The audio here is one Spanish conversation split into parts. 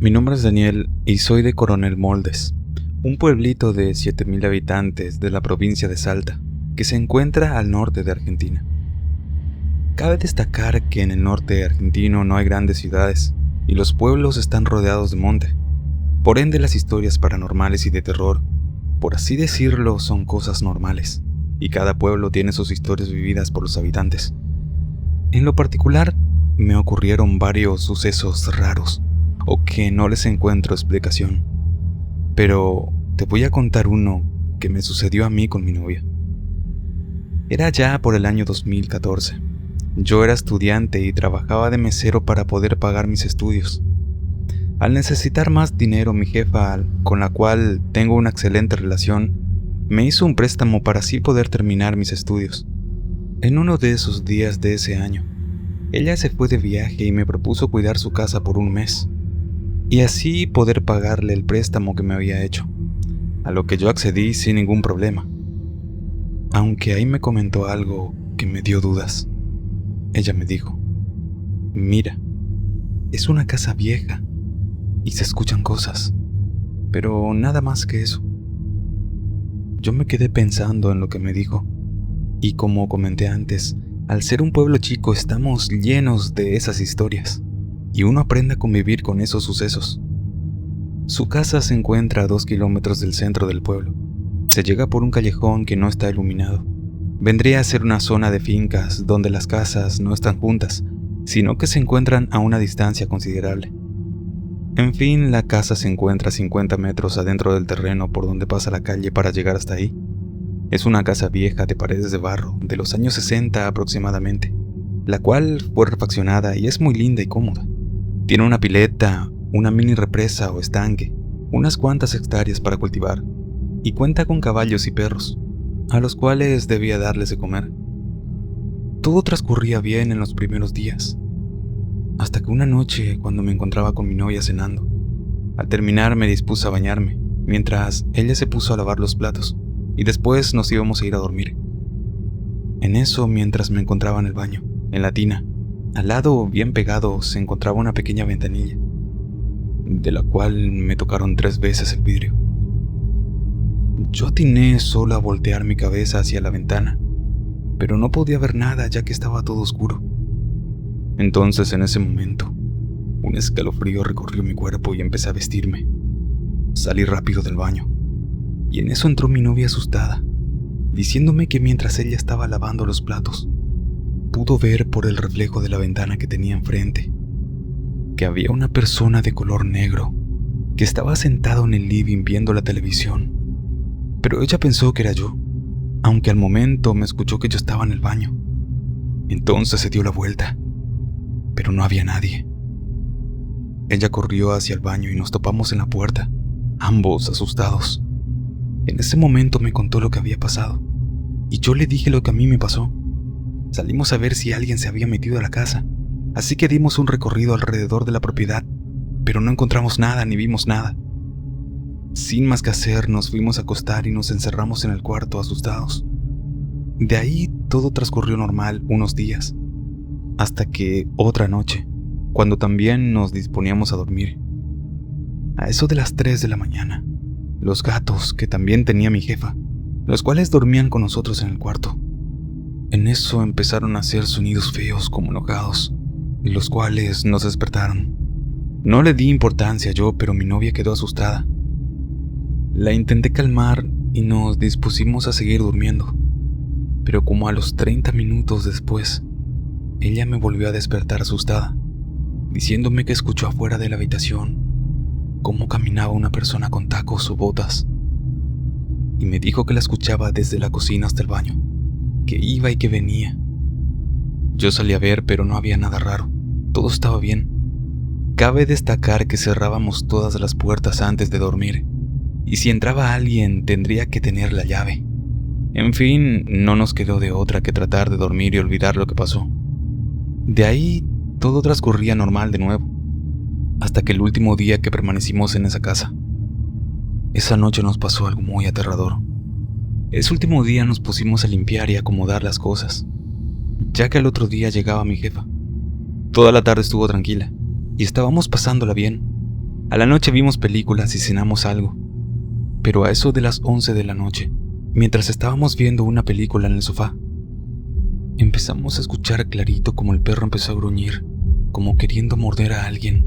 Mi nombre es Daniel y soy de Coronel Moldes, un pueblito de 7,000 habitantes de la provincia de Salta, que se encuentra al norte de Argentina. Cabe destacar que en el norte argentino no hay grandes ciudades y los pueblos están rodeados de monte. Por ende, las historias paranormales y de terror, por así decirlo, son cosas normales, y cada pueblo tiene sus historias vividas por los habitantes. En lo particular, me ocurrieron varios sucesos raros, o que no les encuentro explicación. Pero te voy a contar uno que me sucedió a mí con mi novia. Era ya por el año 2014. Yo era estudiante y trabajaba de mesero para poder pagar mis estudios. Al necesitar más dinero, mi jefa, con la cual tengo una excelente relación, me hizo un préstamo para así poder terminar mis estudios. En uno de esos días de ese año, ella se fue de viaje y me propuso cuidar su casa por un mes, y así poder pagarle el préstamo que me había hecho, a lo que yo accedí sin ningún problema. Aunque ahí me comentó algo que me dio dudas. Ella me dijo: mira, es una casa vieja y se escuchan cosas, pero nada más que eso. Yo me quedé pensando en lo que me dijo, y como comenté antes, al ser un pueblo chico estamos llenos de esas historias, y uno aprende a convivir con esos sucesos. Su casa se encuentra a 2 kilómetros del centro del pueblo. Se llega por un callejón que no está iluminado. Vendría a ser una zona de fincas donde las casas no están juntas, sino que se encuentran a una distancia considerable. En fin, la casa se encuentra a 50 metros adentro del terreno por donde pasa la calle para llegar hasta ahí. Es una casa vieja de paredes de barro, de los años 60 aproximadamente, la cual fue refaccionada y es muy linda y cómoda. Tiene una pileta, una mini represa o estanque, unas cuantas hectáreas para cultivar, y cuenta con caballos y perros, a los cuales debía darles de comer. Todo transcurría bien en los primeros días, hasta que una noche, cuando me encontraba con mi novia cenando, al terminar me dispuse a bañarme, mientras ella se puso a lavar los platos, y después nos íbamos a ir a dormir. En eso, mientras me encontraba en el baño, en la tina, al lado, bien pegado, se encontraba una pequeña ventanilla, de la cual me tocaron 3 veces el vidrio. Yo atiné solo a voltear mi cabeza hacia la ventana, pero no podía ver nada ya que estaba todo oscuro. Entonces, en ese momento, un escalofrío recorrió mi cuerpo y empecé a vestirme. Salí rápido del baño, y en eso entró mi novia asustada, diciéndome que mientras ella estaba lavando los platos, pudo ver por el reflejo de la ventana que tenía enfrente, que había una persona de color negro que estaba sentado en el living viendo la televisión. Pero ella pensó que era yo, aunque al momento me escuchó que yo estaba en el baño. Entonces se dio la vuelta, pero no había nadie. Ella corrió hacia el baño y nos topamos en la puerta, ambos asustados. En ese momento me contó lo que había pasado, y yo le dije lo que a mí me pasó. Salimos a ver si alguien se había metido a la casa, así que dimos un recorrido alrededor de la propiedad, pero no encontramos nada ni vimos nada. Sin más que hacer, nos fuimos a acostar y nos encerramos en el cuarto asustados. De ahí todo transcurrió normal unos días, hasta que otra noche, cuando también nos disponíamos a dormir, a eso de las 3 de la mañana, los gatos que también tenía mi jefa, los cuales dormían con nosotros en el cuarto, en eso empezaron a hacer sonidos feos como enojados, los cuales nos despertaron. No le di importancia yo, pero mi novia quedó asustada. La intenté calmar y nos dispusimos a seguir durmiendo, pero como a los 30 minutos después, ella me volvió a despertar asustada, diciéndome que escuchó afuera de la habitación cómo caminaba una persona con tacos o botas, y me dijo que la escuchaba desde la cocina hasta el baño, que iba y que venía. Yo salí a ver, pero no había nada raro, todo estaba bien. Cabe destacar que cerrábamos todas las puertas antes de dormir, y si entraba alguien tendría que tener la llave. En fin, no nos quedó de otra que tratar de dormir y olvidar lo que pasó. De ahí todo transcurría normal de nuevo, hasta que el último día que permanecimos en esa casa. Esa noche nos pasó algo muy aterrador. Ese último día nos pusimos a limpiar y acomodar las cosas, ya que al otro día llegaba mi jefa. Toda la tarde estuvo tranquila y estábamos pasándola bien, A la noche vimos películas y cenamos algo, pero a eso de las 11 de la noche, mientras estábamos viendo una película en el sofá, empezamos a escuchar clarito como el perro empezó a gruñir, como queriendo morder a alguien.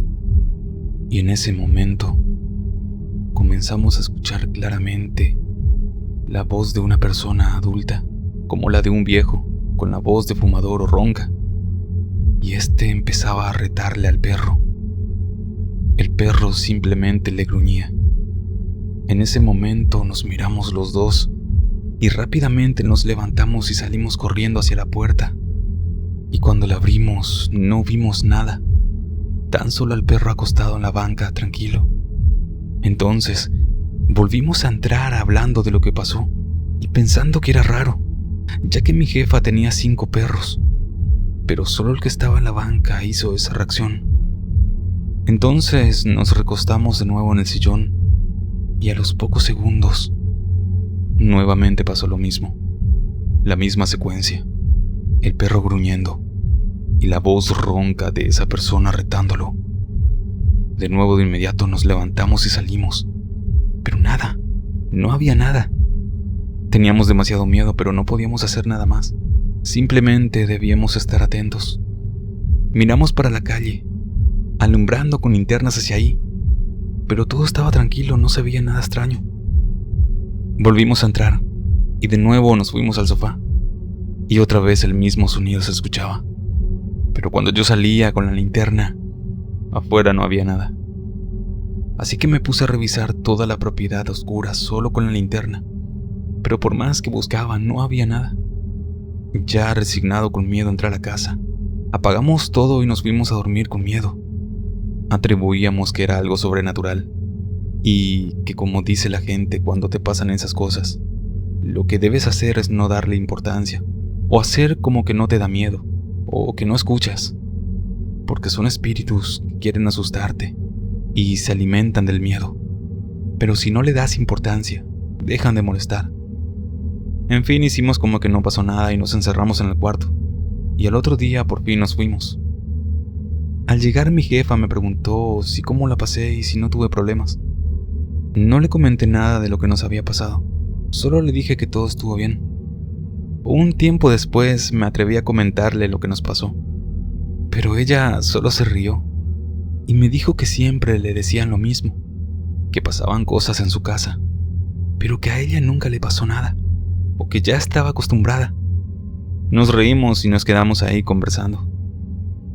Y en ese momento, comenzamos a escuchar claramente la voz de una persona adulta, como la de un viejo, con la voz de fumador o ronca. Y este empezaba a retarle al perro. El perro simplemente le gruñía. En ese momento nos miramos los dos y rápidamente nos levantamos y salimos corriendo hacia la puerta. Y cuando la abrimos, no vimos nada, tan solo al perro acostado en la banca, tranquilo. Entonces, volvimos a entrar hablando de lo que pasó y pensando que era raro, ya que mi jefa tenía 5 perros, pero solo el que estaba en la banca hizo esa reacción. Entonces nos recostamos de nuevo en el sillón y a los pocos segundos, nuevamente pasó lo mismo, la misma secuencia, el perro gruñendo y la voz ronca de esa persona retándolo. De nuevo de inmediato nos levantamos y salimos, pero nada, no había nada. Teníamos demasiado miedo, pero no podíamos hacer nada más. Simplemente debíamos estar atentos. Miramos para la calle, alumbrando con linternas hacia ahí, pero todo estaba tranquilo, no se veía nada extraño. Volvimos a entrar, y de nuevo nos fuimos al sofá, y otra vez el mismo sonido se escuchaba. Pero cuando yo salía con la linterna, afuera no había nada. Así que me puse a revisar toda la propiedad a oscuras solo con la linterna, pero por más que buscaba no había nada. Ya resignado con miedo entré a la casa, apagamos todo y nos fuimos a dormir con miedo. Atribuíamos que era algo sobrenatural y que, como dice la gente cuando te pasan esas cosas, lo que debes hacer es no darle importancia o hacer como que no te da miedo o que no escuchas, porque son espíritus que quieren asustarte y se alimentan del miedo. Pero si no le das importancia, dejan de molestar. En fin, hicimos como que no pasó nada y nos encerramos en el cuarto, y al otro día por fin nos fuimos. Al llegar mi jefa me preguntó si cómo la pasé y si no tuve problemas. No le comenté nada de lo que nos había pasado, solo le dije que todo estuvo bien. Un tiempo después me atreví a comentarle lo que nos pasó, pero ella solo se rió y me dijo que siempre le decían lo mismo, que pasaban cosas en su casa, pero que a ella nunca le pasó nada, o que ya estaba acostumbrada. Nos reímos y nos quedamos ahí conversando.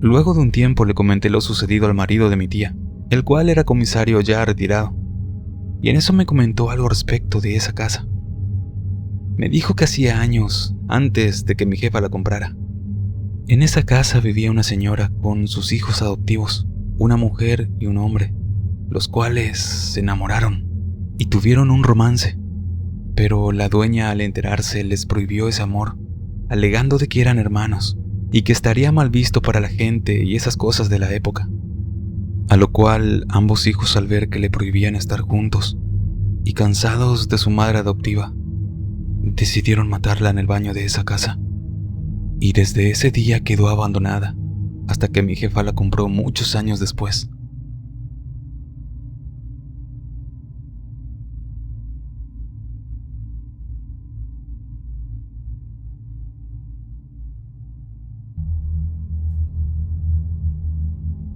Luego de un tiempo le comenté lo sucedido al marido de mi tía, el cual era comisario ya retirado, y en eso me comentó algo respecto de esa casa. Me dijo que hacía años, antes de que mi jefa la comprara, en esa casa vivía una señora con sus hijos adoptivos, una mujer y un hombre, los cuales se enamoraron y tuvieron un romance, pero la dueña al enterarse les prohibió ese amor, alegando de que eran hermanos y que estaría mal visto para la gente y esas cosas de la época, a lo cual ambos hijos, al ver que le prohibían estar juntos y cansados de su madre adoptiva, decidieron matarla en el baño de esa casa, y desde ese día quedó abandonada hasta que mi jefa la compró muchos años después.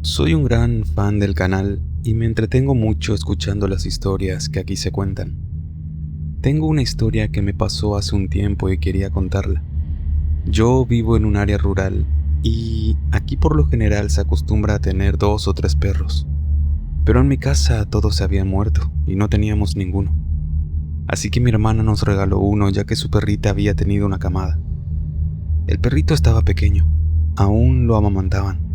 Soy un gran fan del canal y me entretengo mucho escuchando las historias que aquí se cuentan. Tengo una historia que me pasó hace un tiempo y quería contarla. Yo vivo en un área rural y aquí por lo general se acostumbra a tener 2 o 3 perros. Pero en mi casa todos se habían muerto y no teníamos ninguno. Así que mi hermana nos regaló uno ya que su perrita había tenido una camada. El perrito estaba pequeño, aún lo amamantaban.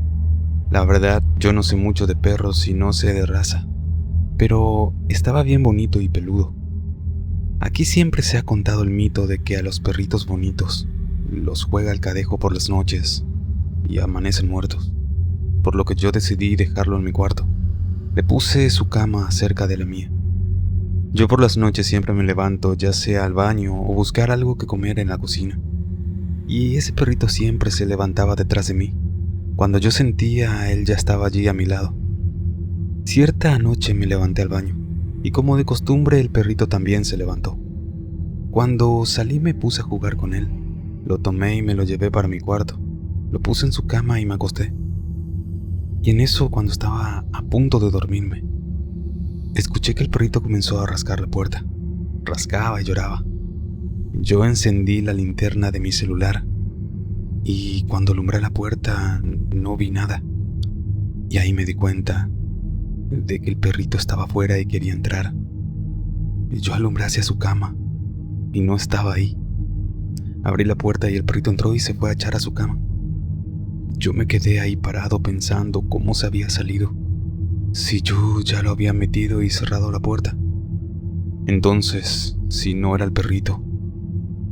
La verdad, yo no sé mucho de perros y no sé de raza, pero estaba bien bonito y peludo. Aquí siempre se ha contado el mito de que a los perritos bonitos los juega el cadejo por las noches y amanecen muertos, por lo que yo decidí dejarlo en mi cuarto. Le puse su cama cerca de la mía. Yo por las noches siempre me levanto, ya sea al baño o buscar algo que comer en la cocina, y ese perrito siempre se levantaba detrás de mí. Cuando yo sentía, él ya estaba allí a mi lado. Cierta noche me levanté al baño, y como de costumbre el perrito también se levantó. Cuando salí me puse a jugar con él. Lo tomé y me lo llevé para mi cuarto. Lo puse en su cama y me acosté. Y en eso, cuando estaba a punto de dormirme, escuché que el perrito comenzó a rascar la puerta. Rascaba y lloraba. Yo encendí la linterna de mi celular y cuando alumbré la puerta no vi nada. Y ahí me di cuenta de que el perrito estaba afuera y quería entrar. Y yo alumbré hacia su cama y no estaba ahí. Abrí la puerta y el perrito entró y se fue a echar a su cama. Yo me quedé ahí parado pensando cómo se había salido, si yo ya lo había metido y cerrado la puerta. Entonces, si no era el perrito,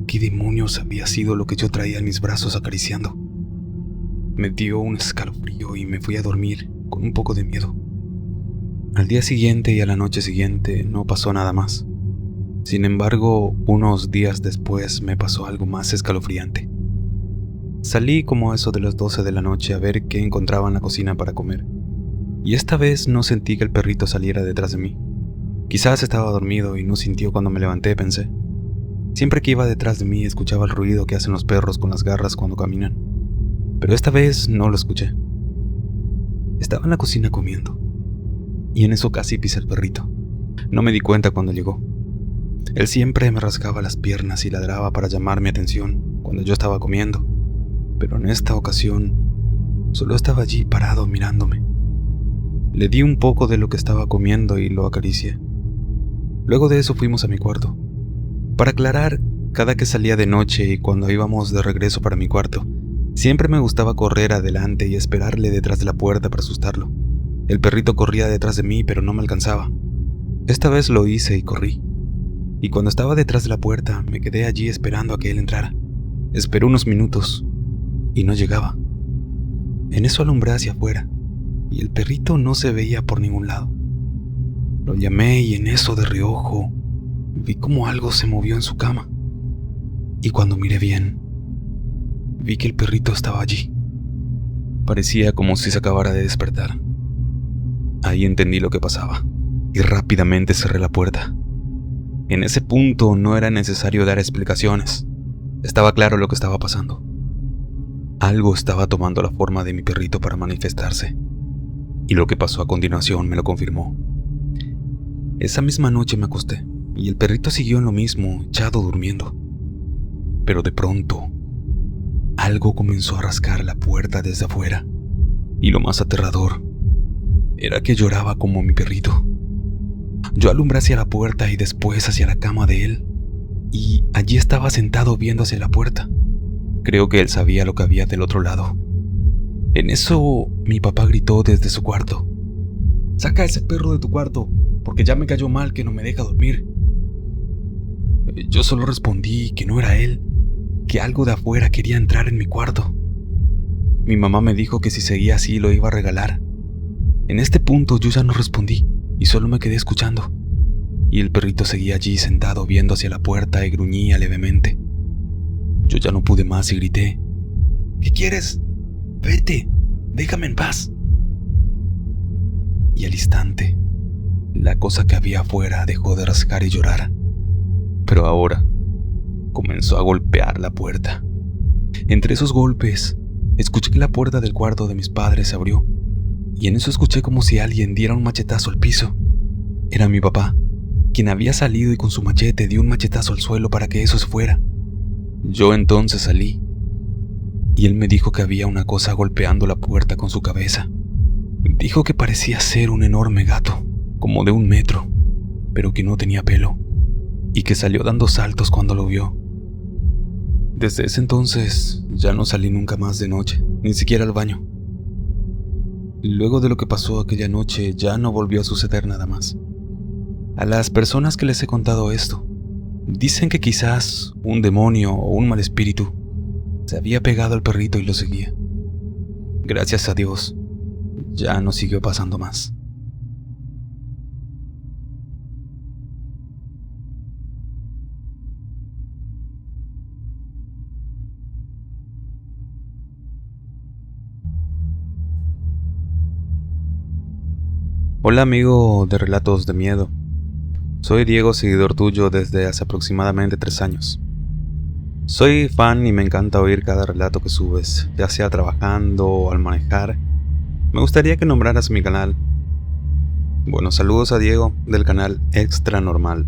¿qué demonios había sido lo que yo traía en mis brazos acariciando? Me dio un escalofrío y me fui a dormir con un poco de miedo. Al día siguiente y a la noche siguiente no pasó nada más. Sin embargo, unos días después me pasó algo más escalofriante. Salí como a eso de las 12 de la noche a ver qué encontraba en la cocina para comer. Y esta vez no sentí que el perrito saliera detrás de mí. Quizás estaba dormido y no sintió cuando me levanté, pensé. Siempre que iba detrás de mí escuchaba el ruido que hacen los perros con las garras cuando caminan. Pero esta vez no lo escuché. Estaba en la cocina comiendo. Y en eso casi pisé al perrito. No me di cuenta cuando llegó. Él siempre me rascaba las piernas y ladraba para llamar mi atención cuando yo estaba comiendo. Pero en esta ocasión solo estaba allí parado mirándome. Le di un poco de lo que estaba comiendo y lo acaricié. Luego de eso fuimos a mi cuarto. Para aclarar, cada que salía de noche y cuando íbamos de regreso para mi cuarto, siempre me gustaba correr adelante y esperarle detrás de la puerta para asustarlo. El perrito corría detrás de mí, pero no me alcanzaba. Esta vez lo hice y corrí. Y cuando estaba detrás de la puerta, me quedé allí esperando a que él entrara. Esperé unos minutos y no llegaba. En eso alumbré hacia afuera y el perrito no se veía por ningún lado. Lo llamé y en eso de reojo vi como algo se movió en su cama. Y cuando miré bien, vi que el perrito estaba allí. Parecía como si se acabara de despertar. Ahí entendí lo que pasaba y rápidamente cerré la puerta. En ese punto no era necesario dar explicaciones. Estaba claro lo que estaba pasando. Algo estaba tomando la forma de mi perrito para manifestarse. Y lo que pasó a continuación me lo confirmó. Esa misma noche me acosté y el perrito siguió en lo mismo, echado durmiendo. Pero de pronto, algo comenzó a rascar la puerta desde afuera. Y lo más aterrador era que lloraba como mi perrito. Yo alumbré hacia la puerta y después hacia la cama de él. Y allí estaba sentado viendo hacia la puerta. Creo que él sabía lo que había del otro lado. En eso, mi papá gritó desde su cuarto: «Saca a ese perro de tu cuarto, porque ya me cayó mal que no me deja dormir». Yo solo respondí que no era él, que algo de afuera quería entrar en mi cuarto. Mi mamá me dijo que si seguía así lo iba a regalar. En este punto yo ya no respondí y solo me quedé escuchando. Y el perrito seguía allí sentado viendo hacia la puerta y gruñía levemente. Yo ya no pude más y grité: «¿Qué quieres? Vete, déjame en paz». Y al instante, la cosa que había afuera dejó de rascar y llorar. Pero ahora comenzó a golpear la puerta. Entre esos golpes, escuché que la puerta del cuarto de mis padres se abrió. Y en eso escuché como si alguien diera un machetazo al piso. Era mi papá, quien había salido y con su machete dio un machetazo al suelo para que eso se fuera. Yo entonces salí y él me dijo que había una cosa golpeando la puerta con su cabeza. Dijo que parecía ser un enorme gato, como de 1 metro, pero que no tenía pelo, y que salió dando saltos cuando lo vio. Desde ese entonces ya no salí nunca más de noche, ni siquiera al baño. Luego de lo que pasó aquella noche ya no volvió a suceder nada más. A las personas que les he contado esto, dicen que quizás un demonio o un mal espíritu se había pegado al perrito y lo seguía. Gracias a Dios, ya no siguió pasando más. Hola amigo de Relatos de Miedo. Soy Diego, seguidor tuyo desde hace aproximadamente 3 años. Soy fan y me encanta oír cada relato que subes, ya sea trabajando o al manejar. Me gustaría que nombraras mi canal. Bueno, saludos a Diego del canal Extra Normal.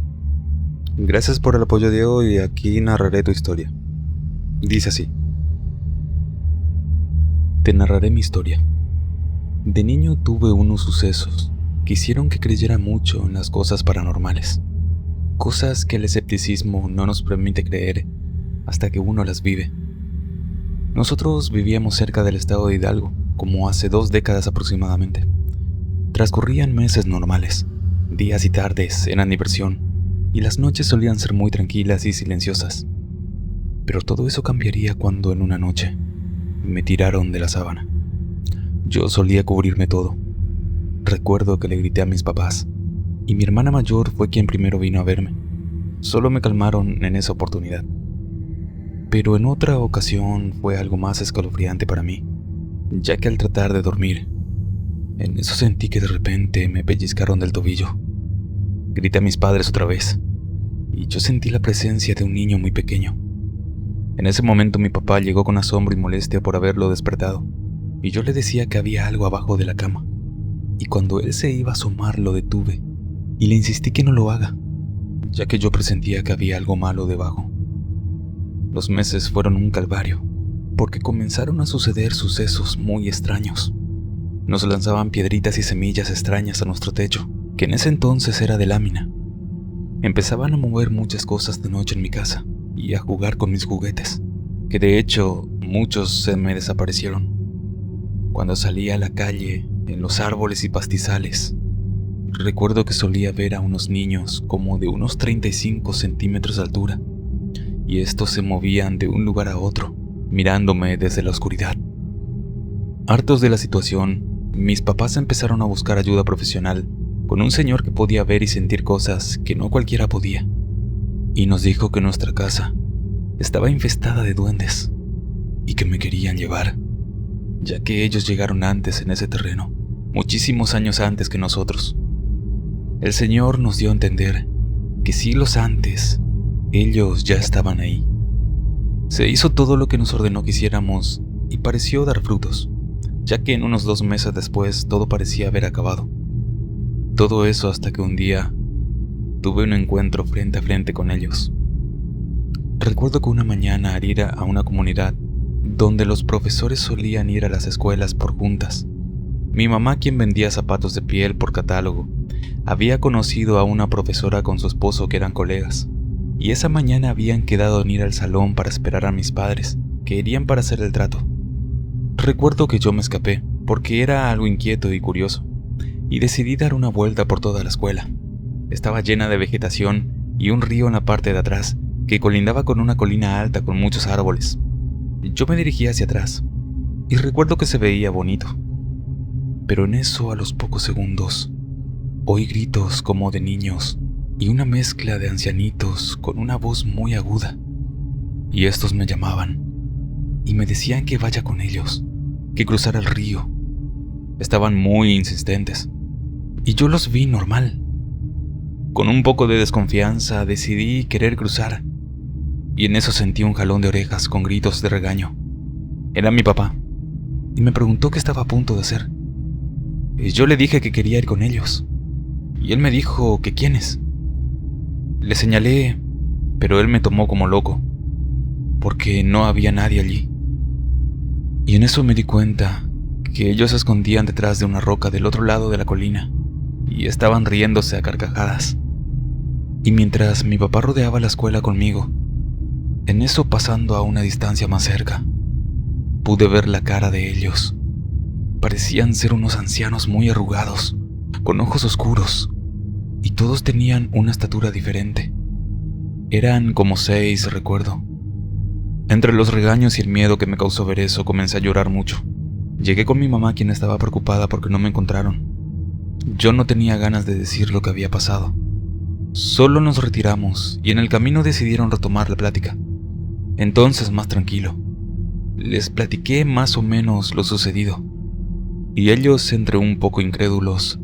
Gracias por el apoyo, Diego, y aquí narraré tu historia. Dice así. Te narraré mi historia. De niño tuve unos sucesos que hicieron que creyera mucho en las cosas paranormales. Cosas que el escepticismo no nos permite creer hasta que uno las vive. Nosotros vivíamos cerca del estado de Hidalgo, como hace 2 décadas aproximadamente. Transcurrían meses normales, días y tardes eran diversión, y las noches solían ser muy tranquilas y silenciosas. Pero todo eso cambiaría cuando en una noche me tiraron de la sábana. Yo solía cubrirme todo. Recuerdo que le grité a mis papás, y mi hermana mayor fue quien primero vino a verme. Solo me calmaron en esa oportunidad. Pero en otra ocasión fue algo más escalofriante para mí, ya que al tratar de dormir, en eso sentí que de repente me pellizcaron del tobillo. Grité a mis padres otra vez, y yo sentí la presencia de un niño muy pequeño. En ese momento mi papá llegó con asombro y molestia por haberlo despertado, y yo le decía que había algo abajo de la cama, y cuando él se iba a asomar lo detuve, y le insistí que no lo haga, ya que yo presentía que había algo malo debajo. Los meses fueron un calvario, porque comenzaron a suceder sucesos muy extraños. Nos lanzaban piedritas y semillas extrañas a nuestro techo, que en ese entonces era de lámina. Empezaban a mover muchas cosas de noche en mi casa, y a jugar con mis juguetes, que de hecho muchos se me desaparecieron. Cuando salía a la calle, en los árboles y pastizales, recuerdo que solía ver a unos niños como de unos 35 centímetros de altura, y estos se movían de un lugar a otro, mirándome desde la oscuridad. Hartos de la situación, mis papás empezaron a buscar ayuda profesional con un señor que podía ver y sentir cosas que no cualquiera podía, y nos dijo que nuestra casa estaba infestada de duendes y que me querían llevar, ya que ellos llegaron antes en ese terreno, muchísimos años antes que nosotros. El señor nos dio a entender que siglos antes, ellos ya estaban ahí. Se hizo todo lo que nos ordenó que hiciéramos y pareció dar frutos, ya que en unos 2 meses después todo parecía haber acabado. Todo eso hasta que un día tuve un encuentro frente a frente con ellos. Recuerdo que una mañana al ir a una comunidad donde los profesores solían ir a las escuelas por juntas, mi mamá, quien vendía zapatos de piel por catálogo, había conocido a una profesora con su esposo que eran colegas, y esa mañana habían quedado en ir al salón para esperar a mis padres, que irían para hacer el trato. Recuerdo que yo me escapé, porque era algo inquieto y curioso, y decidí dar una vuelta por toda la escuela. Estaba llena de vegetación y un río en la parte de atrás, que colindaba con una colina alta con muchos árboles. Yo me dirigí hacia atrás, y recuerdo que se veía bonito. Pero en eso, a los pocos segundos, oí gritos como de niños y una mezcla de ancianitos con una voz muy aguda. Y estos me llamaban y me decían que vaya con ellos, que cruzara el río. Estaban muy insistentes y yo los vi normal. Con un poco de desconfianza decidí querer cruzar, y en eso sentí un jalón de orejas con gritos de regaño. Era mi papá y me preguntó qué estaba a punto de hacer. Y yo le dije que quería ir con ellos, y él me dijo que quiénes. Le señalé, pero él me tomó como loco, porque no había nadie allí. Y en eso me di cuenta que ellos se escondían detrás de una roca del otro lado de la colina, y estaban riéndose a carcajadas. Y mientras mi papá rodeaba la escuela conmigo, en eso pasando a una distancia más cerca, pude ver la cara de ellos. Parecían ser unos ancianos muy arrugados, con ojos oscuros, y todos tenían una estatura diferente. Eran como 6, recuerdo. Entre los regaños y el miedo que me causó ver eso, comencé a llorar mucho. Llegué con mi mamá, quien estaba preocupada porque no me encontraron. Yo no tenía ganas de decir lo que había pasado. Solo nos retiramos y en el camino decidieron retomar la plática. Entonces, más tranquilo, les platiqué más o menos lo sucedido, y ellos, entre un poco incrédulos,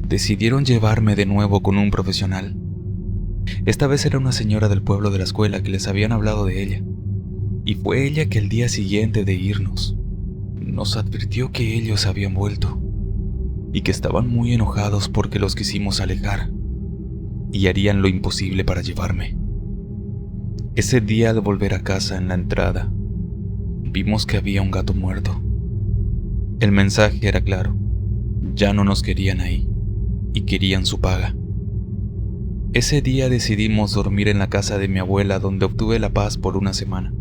decidieron llevarme de nuevo con un profesional. Esta vez era una señora del pueblo de la escuela que les habían hablado de ella, y fue ella que el día siguiente de irnos nos advirtió que ellos habían vuelto y que estaban muy enojados porque los quisimos alejar y harían lo imposible para llevarme. Ese día, al volver a casa, en la entrada vimos que había un gato muerto. El mensaje era claro: ya no nos querían ahí y querían su paga. Ese día decidimos dormir en la casa de mi abuela, donde obtuve la paz por una semana.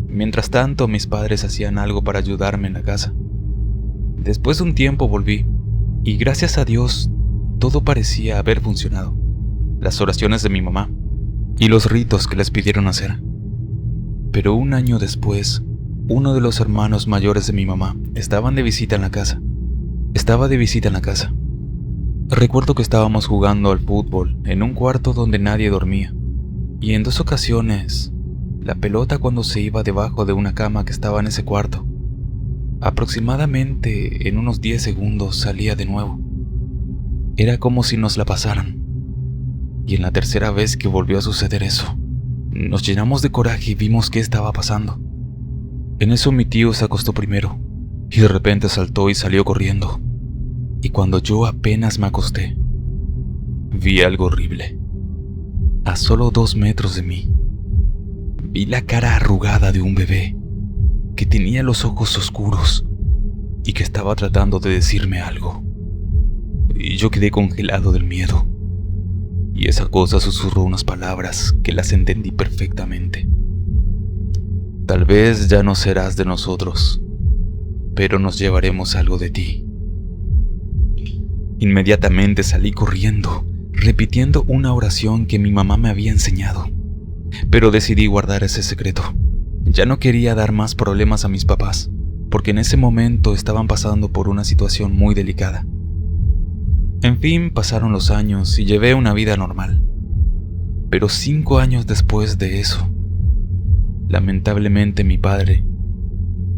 Mientras tanto, mis padres hacían algo para ayudarme en la casa. Después de un tiempo volví, y gracias a Dios, todo parecía haber funcionado. Las oraciones de mi mamá y los ritos que les pidieron hacer. Pero un año después, uno de los hermanos mayores de mi mamá estaba de visita en la casa. Recuerdo que estábamos jugando al fútbol en un cuarto donde nadie dormía, y en 2 ocasiones, la pelota, cuando se iba debajo de una cama que estaba en ese cuarto, aproximadamente en unos 10 segundos salía de nuevo. Era como si nos la pasaran. Y en la tercera vez que volvió a suceder eso, nos llenamos de coraje y vimos qué estaba pasando. En eso mi tío se acostó primero, y de repente saltó y salió corriendo. Y cuando yo apenas me acosté, vi algo horrible. A solo 2 metros de mí, vi la cara arrugada de un bebé que tenía los ojos oscuros y que estaba tratando de decirme algo. Y yo quedé congelado del miedo. Y esa cosa susurró unas palabras que las entendí perfectamente. Tal vez ya no serás de nosotros, pero nos llevaremos algo de ti. Inmediatamente salí corriendo, repitiendo una oración que mi mamá me había enseñado, pero decidí guardar ese secreto. Ya no quería dar más problemas a mis papás, porque en ese momento estaban pasando por una situación muy delicada. En fin, pasaron los años y llevé una vida normal. Pero 5 años después de eso, lamentablemente mi padre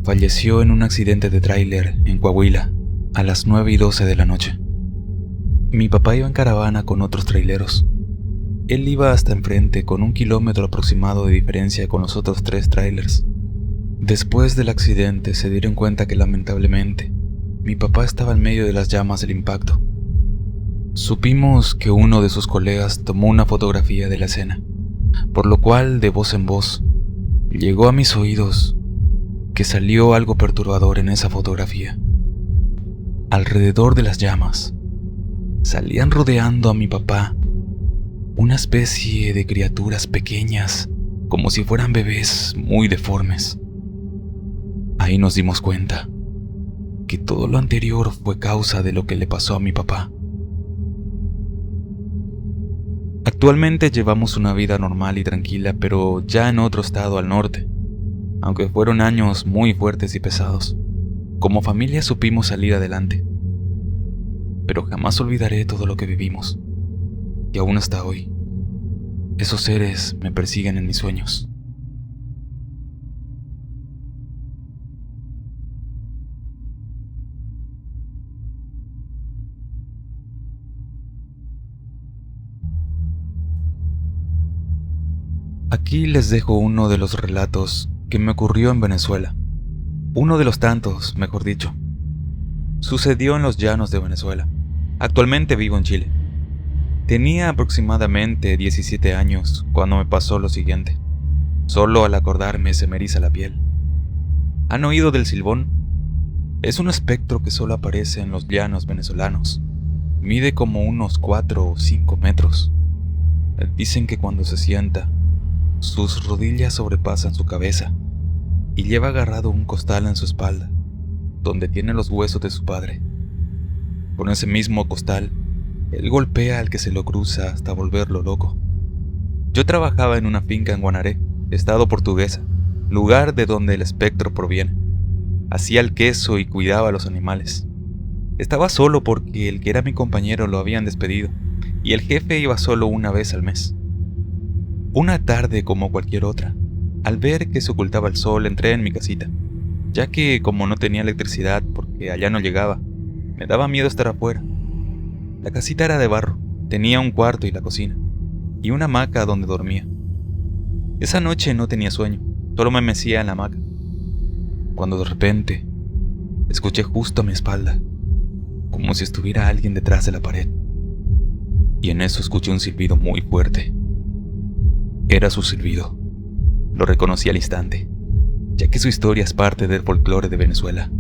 falleció en un accidente de tráiler en Coahuila a las 9:12 de la noche. Mi papá iba en caravana con otros traileros. Él iba hasta enfrente, con 1 kilómetro aproximado de diferencia con los otros 3 trailers. Después del accidente se dieron cuenta que lamentablemente mi papá estaba en medio de las llamas del impacto. Supimos que uno de sus colegas tomó una fotografía de la escena, por lo cual, de voz en voz, llegó a mis oídos que salió algo perturbador en esa fotografía. Alrededor de las llamas, salían rodeando a mi papá una especie de criaturas pequeñas, como si fueran bebés muy deformes. Ahí nos dimos cuenta que todo lo anterior fue causa de lo que le pasó a mi papá. Actualmente llevamos una vida normal y tranquila, pero ya en otro estado al norte, aunque fueron años muy fuertes y pesados. Como familia supimos salir adelante, pero jamás olvidaré todo lo que vivimos, y aún hasta hoy, esos seres me persiguen en mis sueños. Aquí les dejo uno de los relatos que me ocurrió en Venezuela. Uno de los tantos, mejor dicho. Sucedió en los llanos de Venezuela. Actualmente vivo en Chile. Tenía aproximadamente 17 años cuando me pasó lo siguiente. Solo al acordarme se me eriza la piel. ¿Han oído del silbón? Es un espectro que solo aparece en los llanos venezolanos. Mide como unos 4 o 5 metros. Dicen que cuando se sienta, sus rodillas sobrepasan su cabeza y lleva agarrado un costal en su espalda, donde tiene los huesos de su padre. Con ese mismo costal, él golpea al que se lo cruza hasta volverlo loco. Yo trabajaba en una finca en Guanaré, estado portuguesa, lugar de donde el espectro proviene. Hacía el queso y cuidaba a los animales. Estaba solo porque el que era mi compañero lo habían despedido, y el jefe iba solo una vez al mes. Una tarde como cualquier otra, al ver que se ocultaba el sol, entré en mi casita, ya que como no tenía electricidad porque allá no llegaba, me daba miedo estar afuera. La casita era de barro, tenía un cuarto y la cocina, y una hamaca donde dormía. Esa noche no tenía sueño, solo me mecía en la hamaca, cuando de repente escuché justo a mi espalda, como si estuviera alguien detrás de la pared, y en eso escuché un silbido muy fuerte. Era su silbido. Lo reconocí al instante, ya que su historia es parte del folclore de Venezuela.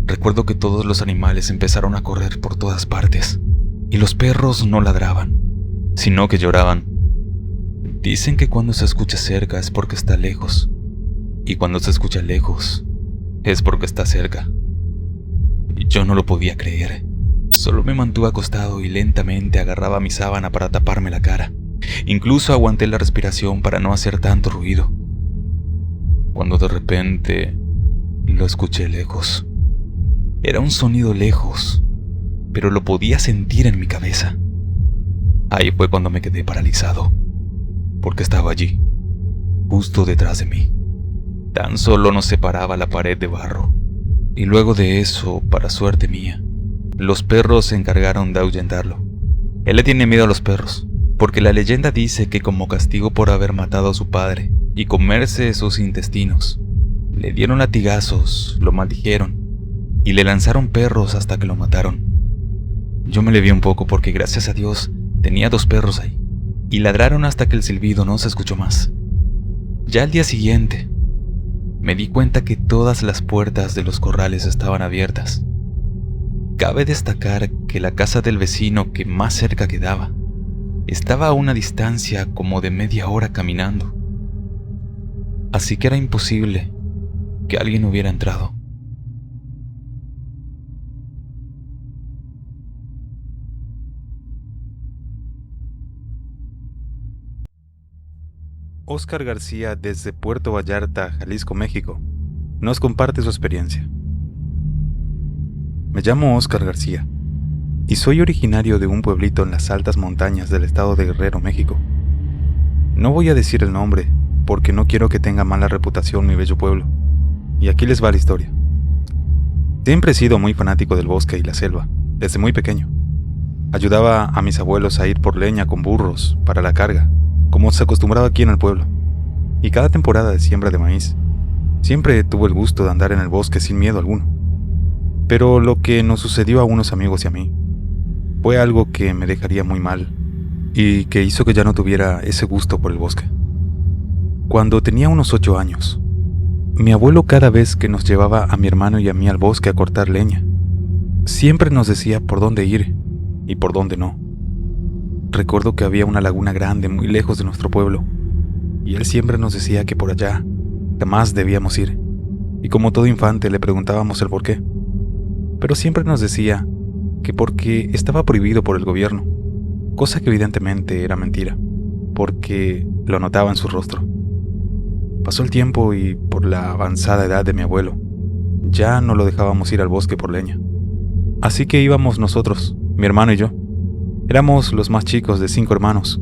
Recuerdo que todos los animales empezaron a correr por todas partes, y los perros no ladraban, sino que lloraban. Dicen que cuando se escucha cerca es porque está lejos, y cuando se escucha lejos es porque está cerca. Y yo no lo podía creer. Solo me mantuve acostado y lentamente agarraba mi sábana para taparme la cara. Incluso aguanté la respiración para no hacer tanto ruido, cuando de repente lo escuché lejos. Era un sonido lejos, pero lo podía sentir en mi cabeza. Ahí fue cuando me quedé paralizado, porque estaba allí, justo detrás de mí. Tan solo nos separaba la pared de barro. Y luego de eso, para suerte mía, los perros se encargaron de ahuyentarlo. Él le tiene miedo a los perros, porque la leyenda dice que como castigo por haber matado a su padre y comerse sus intestinos, le dieron latigazos, lo maldijeron y le lanzaron perros hasta que lo mataron. Yo me le vi un poco porque gracias a Dios tenía 2 perros ahí, y ladraron hasta que el silbido no se escuchó más. Ya al día siguiente, me di cuenta que todas las puertas de los corrales estaban abiertas. Cabe destacar que la casa del vecino que más cerca quedaba estaba a una distancia como de media hora caminando, así que era imposible que alguien hubiera entrado. Óscar García, desde Puerto Vallarta, Jalisco, México, nos comparte su experiencia. Me llamo Óscar García y soy originario de un pueblito en las altas montañas del estado de Guerrero, México. No voy a decir el nombre porque no quiero que tenga mala reputación mi bello pueblo, y aquí les va la historia. Siempre he sido muy fanático del bosque y la selva, desde muy pequeño. Ayudaba a mis abuelos a ir por leña con burros para la carga, como se acostumbraba aquí en el pueblo, y cada temporada de siembra de maíz, siempre tuve el gusto de andar en el bosque sin miedo alguno. Pero lo que nos sucedió a unos amigos y a mí fue algo que me dejaría muy mal y que hizo que ya no tuviera ese gusto por el bosque. Cuando tenía unos 8 años, mi abuelo, cada vez que nos llevaba a mi hermano y a mí al bosque a cortar leña, siempre nos decía por dónde ir y por dónde no. Recuerdo que había una laguna grande muy lejos de nuestro pueblo, y él siempre nos decía que por allá jamás debíamos ir, y como todo infante le preguntábamos el por qué. Pero siempre nos decía que porque estaba prohibido por el gobierno, cosa que evidentemente era mentira, porque lo notaba en su rostro. Pasó el tiempo y por la avanzada edad de mi abuelo, ya no lo dejábamos ir al bosque por leña. Así que íbamos nosotros, mi hermano y yo. Éramos los más chicos de 5 hermanos.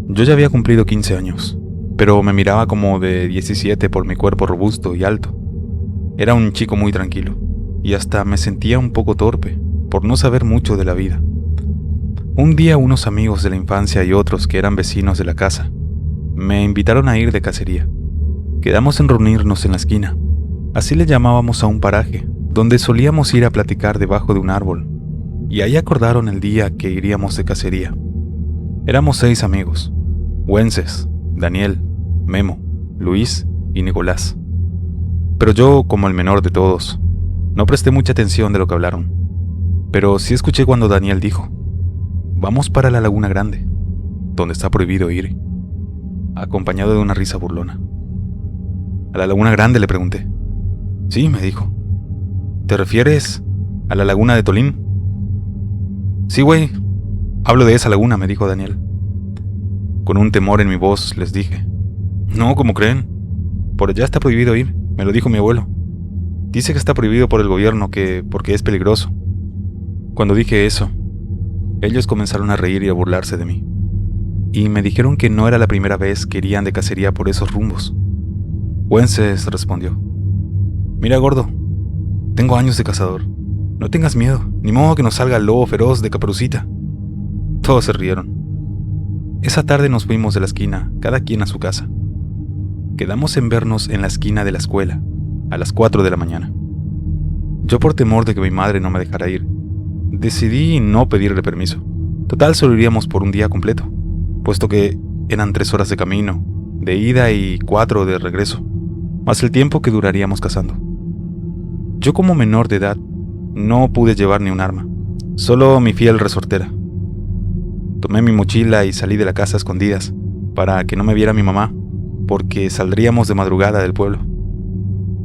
Yo ya había cumplido 15 años, pero me miraba como de 17 por mi cuerpo robusto y alto. Era un chico muy tranquilo, y hasta me sentía un poco torpe por no saber mucho de la vida. Un día unos amigos de la infancia y otros que eran vecinos de la casa me invitaron a ir de cacería. Quedamos en reunirnos en la esquina, así le llamábamos a un paraje, donde solíamos ir a platicar debajo de un árbol, y ahí acordaron el día que iríamos de cacería. Éramos 6 amigos: Wences, Daniel, Memo, Luis y Nicolás. Pero yo, como el menor de todos, no presté mucha atención de lo que hablaron, pero sí escuché cuando Daniel dijo: «Vamos para la Laguna Grande, donde está prohibido ir», acompañado de una risa burlona. «¿A la Laguna Grande?», le pregunté. «Sí», me dijo. «¿Te refieres a la Laguna de Tolín?». «Sí, güey, hablo de esa laguna», me dijo Daniel. Con un temor en mi voz les dije: «No, ¿cómo creen? Por allá está prohibido ir, me lo dijo mi abuelo. Dice que está prohibido por el gobierno, porque es peligroso». Cuando dije eso, ellos comenzaron a reír y a burlarse de mí, y me dijeron que no era la primera vez que irían de cacería por esos rumbos. Wences respondió: «Mira, gordo, tengo años de cazador, No tengas miedo, ni modo que nos salga el lobo feroz de Caperucita. Todos se rieron. Esa tarde nos fuimos de la esquina, cada quien a su casa. Quedamos en vernos en la esquina de la escuela, a las 4 de la mañana. Yo, por temor de que mi madre no me dejara ir, decidí no pedirle permiso. Total, solo iríamos por un día completo, puesto que eran 3 horas de camino, de ida y 4 de regreso, más el tiempo que duraríamos cazando. Yo, como menor de edad, no pude llevar ni un arma, solo mi fiel resortera. Tomé mi mochila y salí de la casa a escondidas, para que no me viera mi mamá, porque saldríamos de madrugada del pueblo.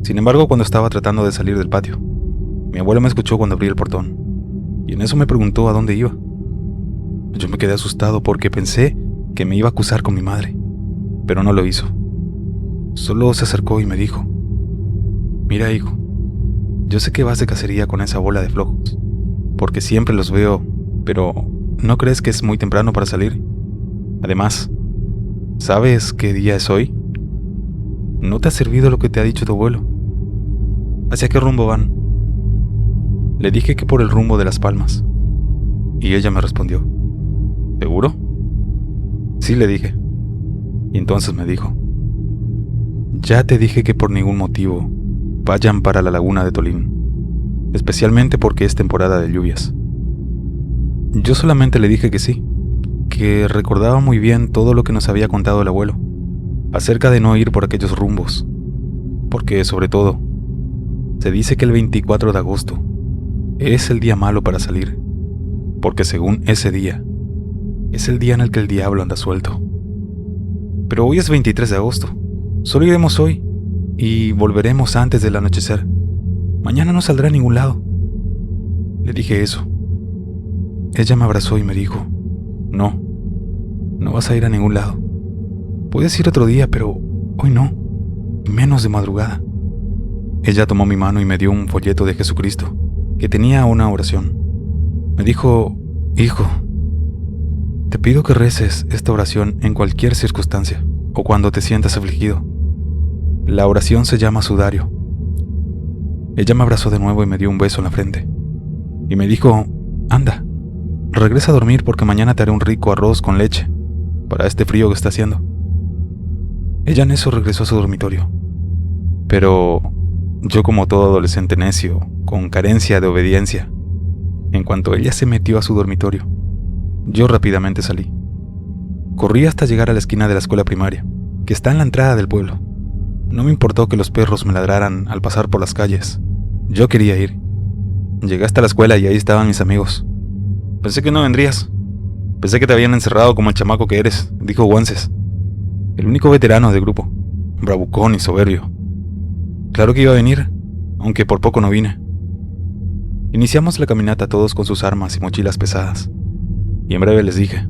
Sin embargo, cuando estaba tratando de salir del patio, mi abuelo me escuchó cuando abrí el portón, y en eso me preguntó a dónde iba. Yo me quedé asustado porque pensé que me iba a acusar con mi madre, pero no lo hizo. Solo se acercó y me dijo: «Mira, hijo, yo sé que vas de cacería con esa bola de flojos, porque siempre los veo, pero ¿no crees que es muy temprano para salir? Además, ¿sabes qué día es hoy? ¿No te ha servido lo que te ha dicho tu abuelo? ¿Hacia qué rumbo van?». Le dije que por el rumbo de Las Palmas, y ella me respondió: «¿Seguro?». «Sí», le dije. Y entonces me dijo: «Ya te dije que por ningún motivo vayan para la laguna de Tolín, especialmente porque es temporada de lluvias». Yo solamente le dije que sí, que recordaba muy bien todo lo que nos había contado el abuelo acerca de no ir por aquellos rumbos, porque, sobre todo, se dice que el 24 de agosto es el día malo para salir, porque según ese día, es el día en el que el diablo anda suelto. «Pero hoy es 23 de agosto, solo iremos hoy y volveremos antes del anochecer. Mañana no saldrá a ningún lado». Le dije eso. Ella me abrazó y me dijo: «No, no vas a ir a ningún lado. Puedes ir otro día, pero hoy no, y menos de madrugada». Ella tomó mi mano y me dio un folleto de Jesucristo, que tenía una oración. Me dijo: «Hijo, te pido que reces esta oración en cualquier circunstancia, o cuando te sientas afligido. La oración se llama sudario». Ella me abrazó de nuevo y me dio un beso en la frente, y me dijo: «Anda, regresa a dormir porque mañana te haré un rico arroz con leche para este frío que está haciendo». Ella en eso regresó a su dormitorio, pero yo, como todo adolescente necio, con carencia de obediencia, en cuanto ella se metió a su dormitorio, yo rápidamente salí. Corrí hasta llegar a la esquina de la escuela primaria, que está en la entrada del pueblo. No me importó que los perros me ladraran al pasar por las calles. Yo quería ir. Llegué hasta la escuela y ahí estaban mis amigos. «Pensé que no vendrías. Pensé que te habían encerrado como el chamaco que eres», dijo Wences, el único veterano del grupo, bravucón y soberbio. Claro que iba a venir, aunque por poco no vine. Iniciamos la caminata todos con sus armas y mochilas pesadas, y en breve les dije: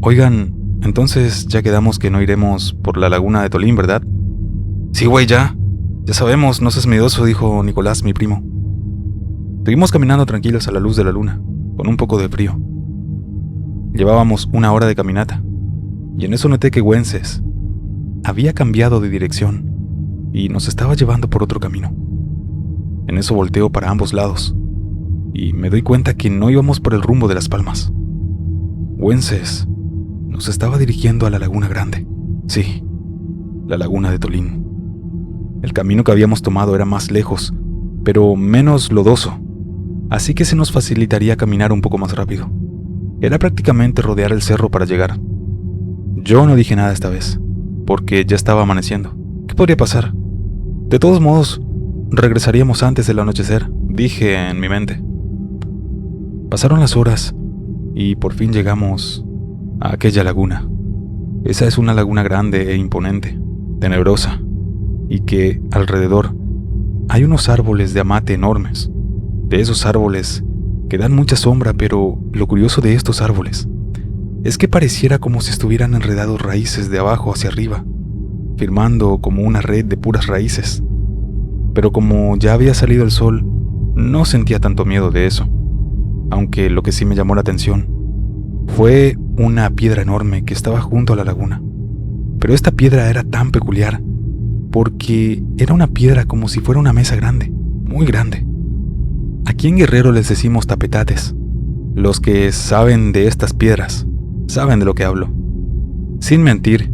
«Oigan, entonces ya quedamos que no iremos por la laguna de Tolín, ¿verdad?». «Sí, güey, ya sabemos, no seas miedoso», dijo Nicolás, mi primo. Seguimos caminando tranquilos a la luz de la luna, con un poco de frío. Llevábamos 1 hora de caminata, y en eso noté que Wences había cambiado de dirección y nos estaba llevando por otro camino. En eso volteo para ambos lados, y me doy cuenta que no íbamos por el rumbo de Las Palmas. Wences nos estaba dirigiendo a la Laguna Grande. Sí, la laguna de Tolín. El camino que habíamos tomado era más lejos, pero menos lodoso, así que se nos facilitaría caminar un poco más rápido. Era prácticamente rodear el cerro para llegar. Yo no dije nada esta vez, porque ya estaba amaneciendo. ¿Qué podría pasar? De todos modos, regresaríamos antes del anochecer, dije en mi mente. Pasaron las horas y por fin llegamos a aquella laguna. Esa es una laguna grande e imponente, tenebrosa, y que alrededor hay unos árboles de amate enormes. De esos árboles que dan mucha sombra, pero lo curioso de estos árboles es que pareciera como si estuvieran enredados raíces de abajo hacia arriba, firmando como una red de puras raíces. Pero como ya había salido el sol, no sentía tanto miedo de eso, aunque lo que sí me llamó la atención fue una piedra enorme que estaba junto a la laguna. Pero esta piedra era tan peculiar porque era una piedra como si fuera una mesa grande, muy grande. Aquí en Guerrero les decimos tapetates. Los que saben de estas piedras saben de lo que hablo. Sin mentir,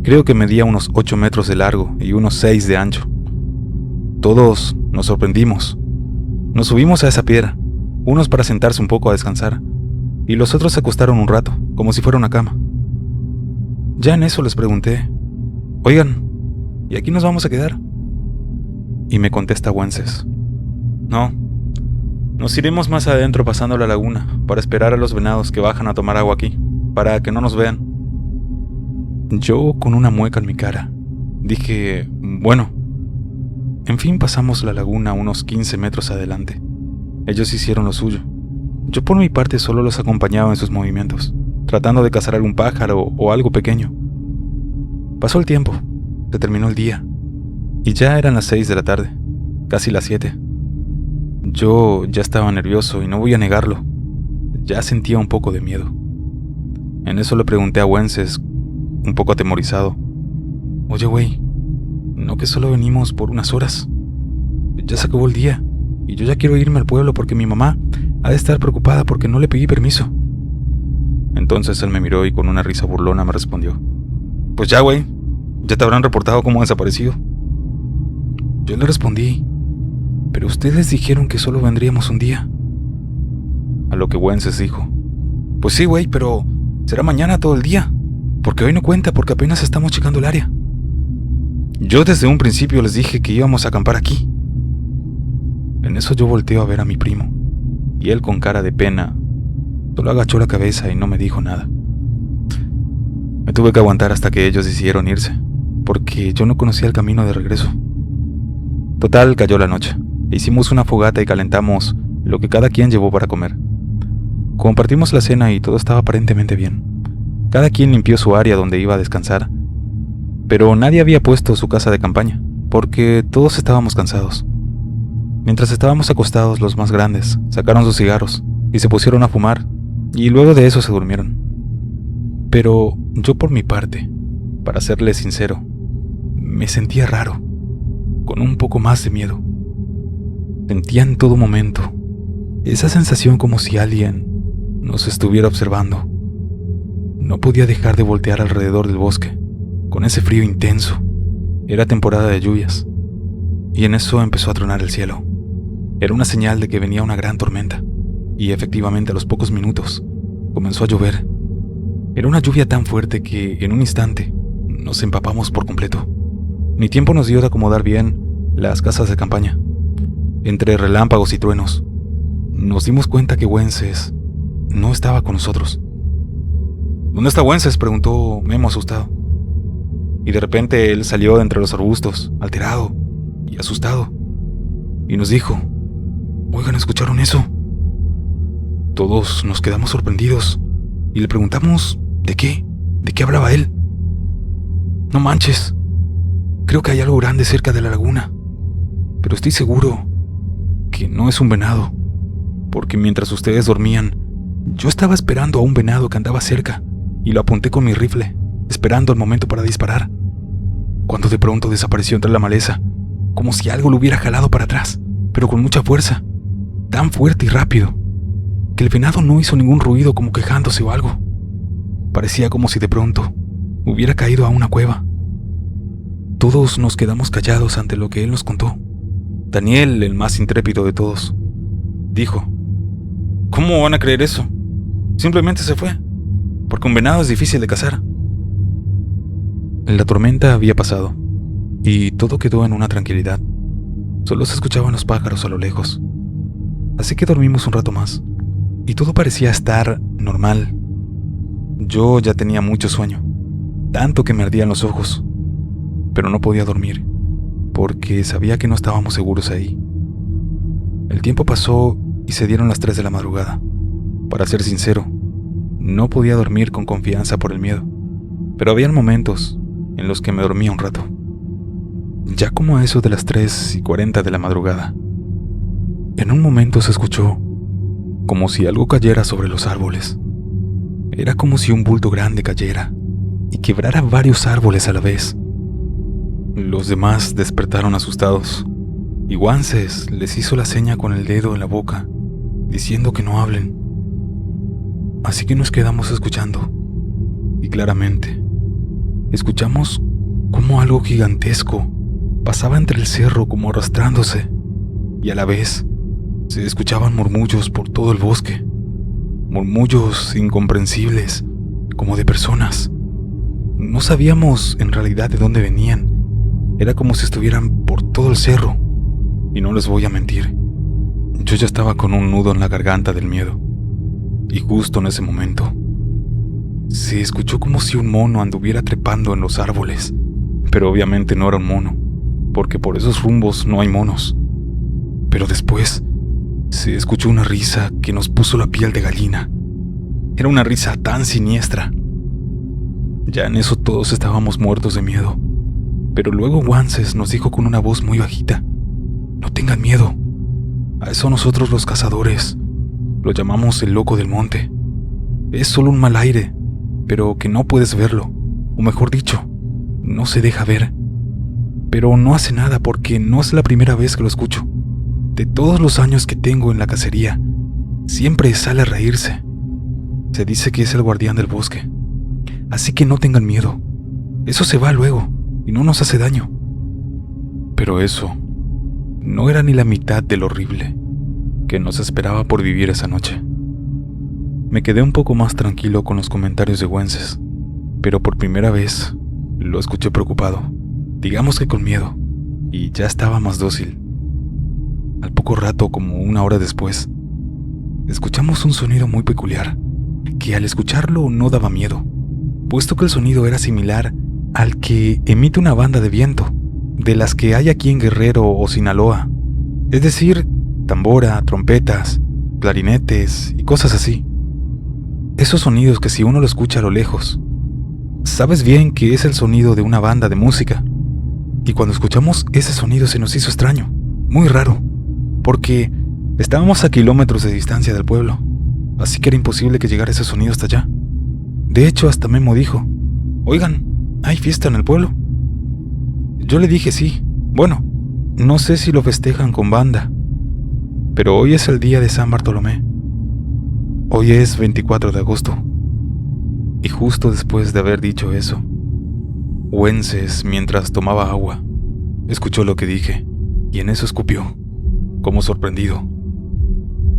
creo que medía unos 8 metros de largo y unos 6 de ancho. Todos nos sorprendimos. Nos subimos a esa piedra, unos para sentarse un poco a descansar, y los otros se acostaron un rato, como si fuera una cama. Ya en eso les pregunté: oigan, ¿y aquí nos vamos a quedar? Y me contesta Wences: no, nos iremos más adentro pasando la laguna para esperar a los venados que bajan a tomar agua aquí, para que no nos vean. Yo, con una mueca en mi cara, dije: bueno. En fin, pasamos la laguna unos 15 metros adelante. Ellos hicieron lo suyo. Yo por mi parte solo los acompañaba en sus movimientos, tratando de cazar algún pájaro o algo pequeño. Pasó el tiempo, se terminó el día, y ya eran las 6 de la tarde, casi las 7. Yo ya estaba nervioso y no voy a negarlo. Ya sentía un poco de miedo. En eso le pregunté a Wences, un poco atemorizado: oye, güey, ¿no que solo venimos por unas horas? Ya se acabó el día y yo ya quiero irme al pueblo porque mi mamá ha de estar preocupada porque no le pedí permiso. Entonces él me miró y con una risa burlona me respondió: pues ya, güey, ya te habrán reportado como desaparecido. Yo le respondí: pero ustedes dijeron que solo vendríamos un día. A lo que Wences dijo: pues sí, güey, pero será mañana todo el día, porque hoy no cuenta porque apenas estamos checando el área. Yo desde un principio les dije que íbamos a acampar aquí. En eso yo volteo a ver a mi primo, y él, con cara de pena, solo agachó la cabeza y no me dijo nada. Me tuve que aguantar hasta que ellos decidieron irse, porque yo no conocía el camino de regreso. Total, cayó la noche. Hicimos una fogata y calentamos lo que cada quien llevó para comer. Compartimos la cena y todo estaba aparentemente bien. Cada quien limpió su área donde iba a descansar, pero nadie había puesto su casa de campaña, porque todos estábamos cansados. Mientras estábamos acostados, los más grandes sacaron sus cigarros y se pusieron a fumar, y luego de eso se durmieron. Pero yo, por mi parte, para serles sincero, me sentía raro, con un poco más de miedo. Sentía en todo momento esa sensación como si alguien nos estuviera observando. No podía dejar de voltear alrededor del bosque, con ese frío intenso. Era temporada de lluvias, y en eso empezó a tronar el cielo. Era una señal de que venía una gran tormenta, y efectivamente a los pocos minutos comenzó a llover. Era una lluvia tan fuerte que en un instante nos empapamos por completo. Ni tiempo nos dio de acomodar bien las casas de campaña. Entre relámpagos y truenos, nos dimos cuenta que Wences no estaba con nosotros. ¿Dónde está Wences?, preguntó Memo asustado. Y de repente él salió de entre los arbustos, alterado y asustado, y nos dijo: oigan, ¿escucharon eso? Todos nos quedamos sorprendidos y le preguntamos ¿de qué hablaba él? No manches, creo que hay algo grande cerca de la laguna, pero estoy seguro que no es un venado, porque mientras ustedes dormían, yo estaba esperando a un venado que andaba cerca y lo apunté con mi rifle, esperando el momento para disparar, cuando de pronto desapareció entre la maleza, como si algo lo hubiera jalado para atrás, pero con mucha fuerza, tan fuerte y rápido, que el venado no hizo ningún ruido como quejándose o algo. Parecía como si de pronto hubiera caído a una cueva. Todos nos quedamos callados ante lo que él nos contó. Daniel, el más intrépido de todos, dijo: ¿cómo van a creer eso? Simplemente se fue, porque un venado es difícil de cazar. La tormenta había pasado, y todo quedó en una tranquilidad. Solo se escuchaban los pájaros a lo lejos. Así que dormimos un rato más, y todo parecía estar normal. Yo ya tenía mucho sueño, tanto que me ardían los ojos, pero no podía dormir, porque sabía que no estábamos seguros ahí. El tiempo pasó y se dieron las 3 de la madrugada. Para ser sincero, no podía dormir con confianza por el miedo, pero habían momentos en los que me dormía un rato. Ya como a eso de las 3:40 de la madrugada, en un momento se escuchó como si algo cayera sobre los árboles. Era como si un bulto grande cayera y quebrara varios árboles a la vez. Los demás despertaron asustados, y Wances les hizo la seña con el dedo en la boca, diciendo que no hablen. Así que nos quedamos escuchando, y claramente escuchamos como algo gigantesco pasaba entre el cerro como arrastrándose, y a la vez se escuchaban murmullos por todo el bosque, murmullos incomprensibles, como de personas. No sabíamos en realidad de dónde venían, era como si estuvieran por todo el cerro, y no les voy a mentir, yo ya estaba con un nudo en la garganta del miedo. Y justo en ese momento, se escuchó como si un mono anduviera trepando en los árboles, pero obviamente no era un mono, porque por esos rumbos no hay monos. Pero después, se escuchó una risa que nos puso la piel de gallina. Era una risa tan siniestra. Ya en eso todos estábamos muertos de miedo, pero luego Wances nos dijo con una voz muy bajita: «No tengan miedo, a eso nosotros los cazadores lo llamamos el loco del monte. Es solo un mal aire, pero que no puedes verlo, o mejor dicho, no se deja ver. Pero no hace nada porque no es la primera vez que lo escucho. De todos los años que tengo en la cacería, siempre sale a reírse. Se dice que es el guardián del bosque. Así que no tengan miedo. Eso se va luego y no nos hace daño». Pero eso no era ni la mitad de lo horrible que nos esperaba por vivir esa noche. Me quedé un poco más tranquilo con los comentarios de Wances, pero por primera vez lo escuché preocupado, digamos que con miedo, y ya estaba más dócil. Al poco rato, como una hora después, escuchamos un sonido muy peculiar, que al escucharlo no daba miedo, puesto que el sonido era similar al que emite una banda de viento, de las que hay aquí en Guerrero o Sinaloa, es decir, tambora, trompetas, clarinetes y cosas así. Esos sonidos que si uno lo escucha a lo lejos, sabes bien que es el sonido de una banda de música. Y cuando escuchamos ese sonido se nos hizo extraño, muy raro, porque estábamos a kilómetros de distancia del pueblo, así que era imposible que llegara ese sonido hasta allá. De hecho, hasta Memo dijo: «Oigan, ¿hay fiesta en el pueblo?». Yo le dije sí. Bueno, no sé si lo festejan con banda, pero hoy es el día de San Bartolomé. Hoy es 24 de agosto. Y justo después de haber dicho eso, Wances, mientras tomaba agua, escuchó lo que dije, y en eso escupió, como sorprendido,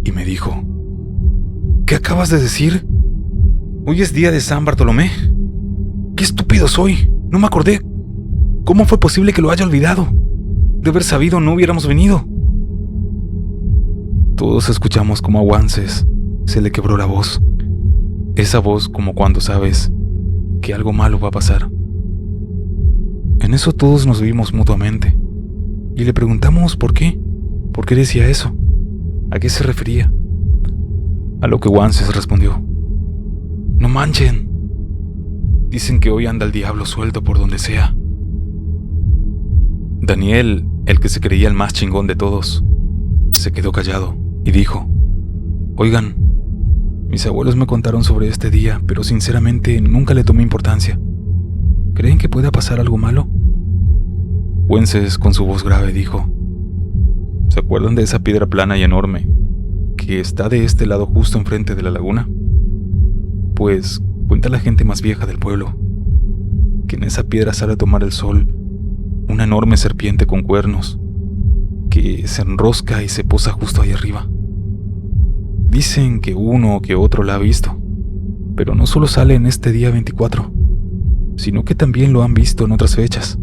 y me dijo: «¿Qué acabas de decir? ¿Hoy es día de San Bartolomé? ¡Qué estúpido soy! No me acordé. ¿Cómo fue posible que lo haya olvidado? De haber sabido no hubiéramos venido». Todos escuchamos como a Wances se le quebró la voz. Esa voz como cuando sabes que algo malo va a pasar. En eso todos nos vimos mutuamente y le preguntamos por qué decía eso, a qué se refería. A lo que Wances respondió: «No manchen, dicen que hoy anda el diablo suelto por donde sea». Daniel, el que se creía el más chingón de todos, se quedó callado y dijo: «Oigan, mis abuelos me contaron sobre este día, pero sinceramente nunca le tomé importancia. ¿Creen que pueda pasar algo malo?». Wances, con su voz grave, dijo: «¿Se acuerdan de esa piedra plana y enorme que está de este lado justo enfrente de la laguna? Pues cuenta la gente más vieja del pueblo que en esa piedra sale a tomar el sol una enorme serpiente con cuernos que se enrosca y se posa justo ahí arriba. Dicen que uno o que otro la ha visto, pero no solo sale en este día 24, sino que también lo han visto en otras fechas,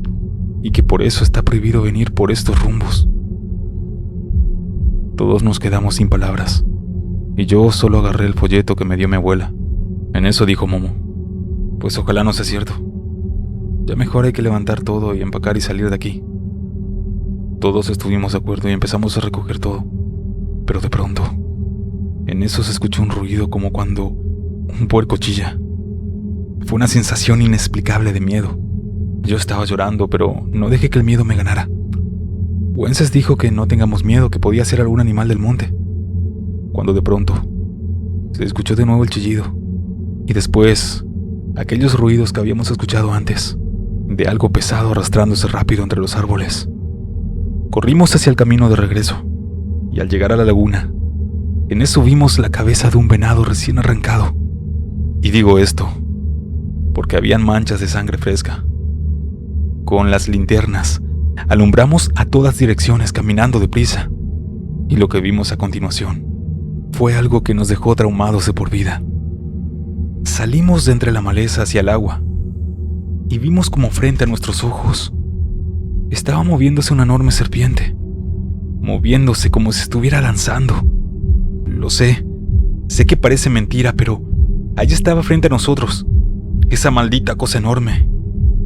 y que por eso está prohibido venir por estos rumbos». Todos nos quedamos sin palabras, y yo solo agarré el folleto que me dio mi abuela. En eso dijo Momo: «Pues ojalá no sea cierto. Ya mejor hay que levantar todo y empacar y salir de aquí». Todos estuvimos de acuerdo y empezamos a recoger todo, pero de pronto, en eso se escuchó un ruido como cuando un puerco chilla. Fue una sensación inexplicable de miedo. Yo estaba llorando, pero no dejé que el miedo me ganara. Wances dijo que no tengamos miedo, que podía ser algún animal del monte, cuando de pronto se escuchó de nuevo el chillido, y después aquellos ruidos que habíamos escuchado antes, de algo pesado arrastrándose rápido entre los árboles. Corrimos hacia el camino de regreso, y al llegar a la laguna, en eso vimos la cabeza de un venado recién arrancado. Y digo esto porque habían manchas de sangre fresca. Con las linternas, alumbramos a todas direcciones caminando deprisa, y lo que vimos a continuación fue algo que nos dejó traumados de por vida. Salimos de entre la maleza hacia el agua, y vimos como frente a nuestros ojos estaba moviéndose una enorme serpiente, moviéndose como si estuviera lanzando. Lo sé que parece mentira, pero allí estaba frente a nosotros, esa maldita cosa enorme,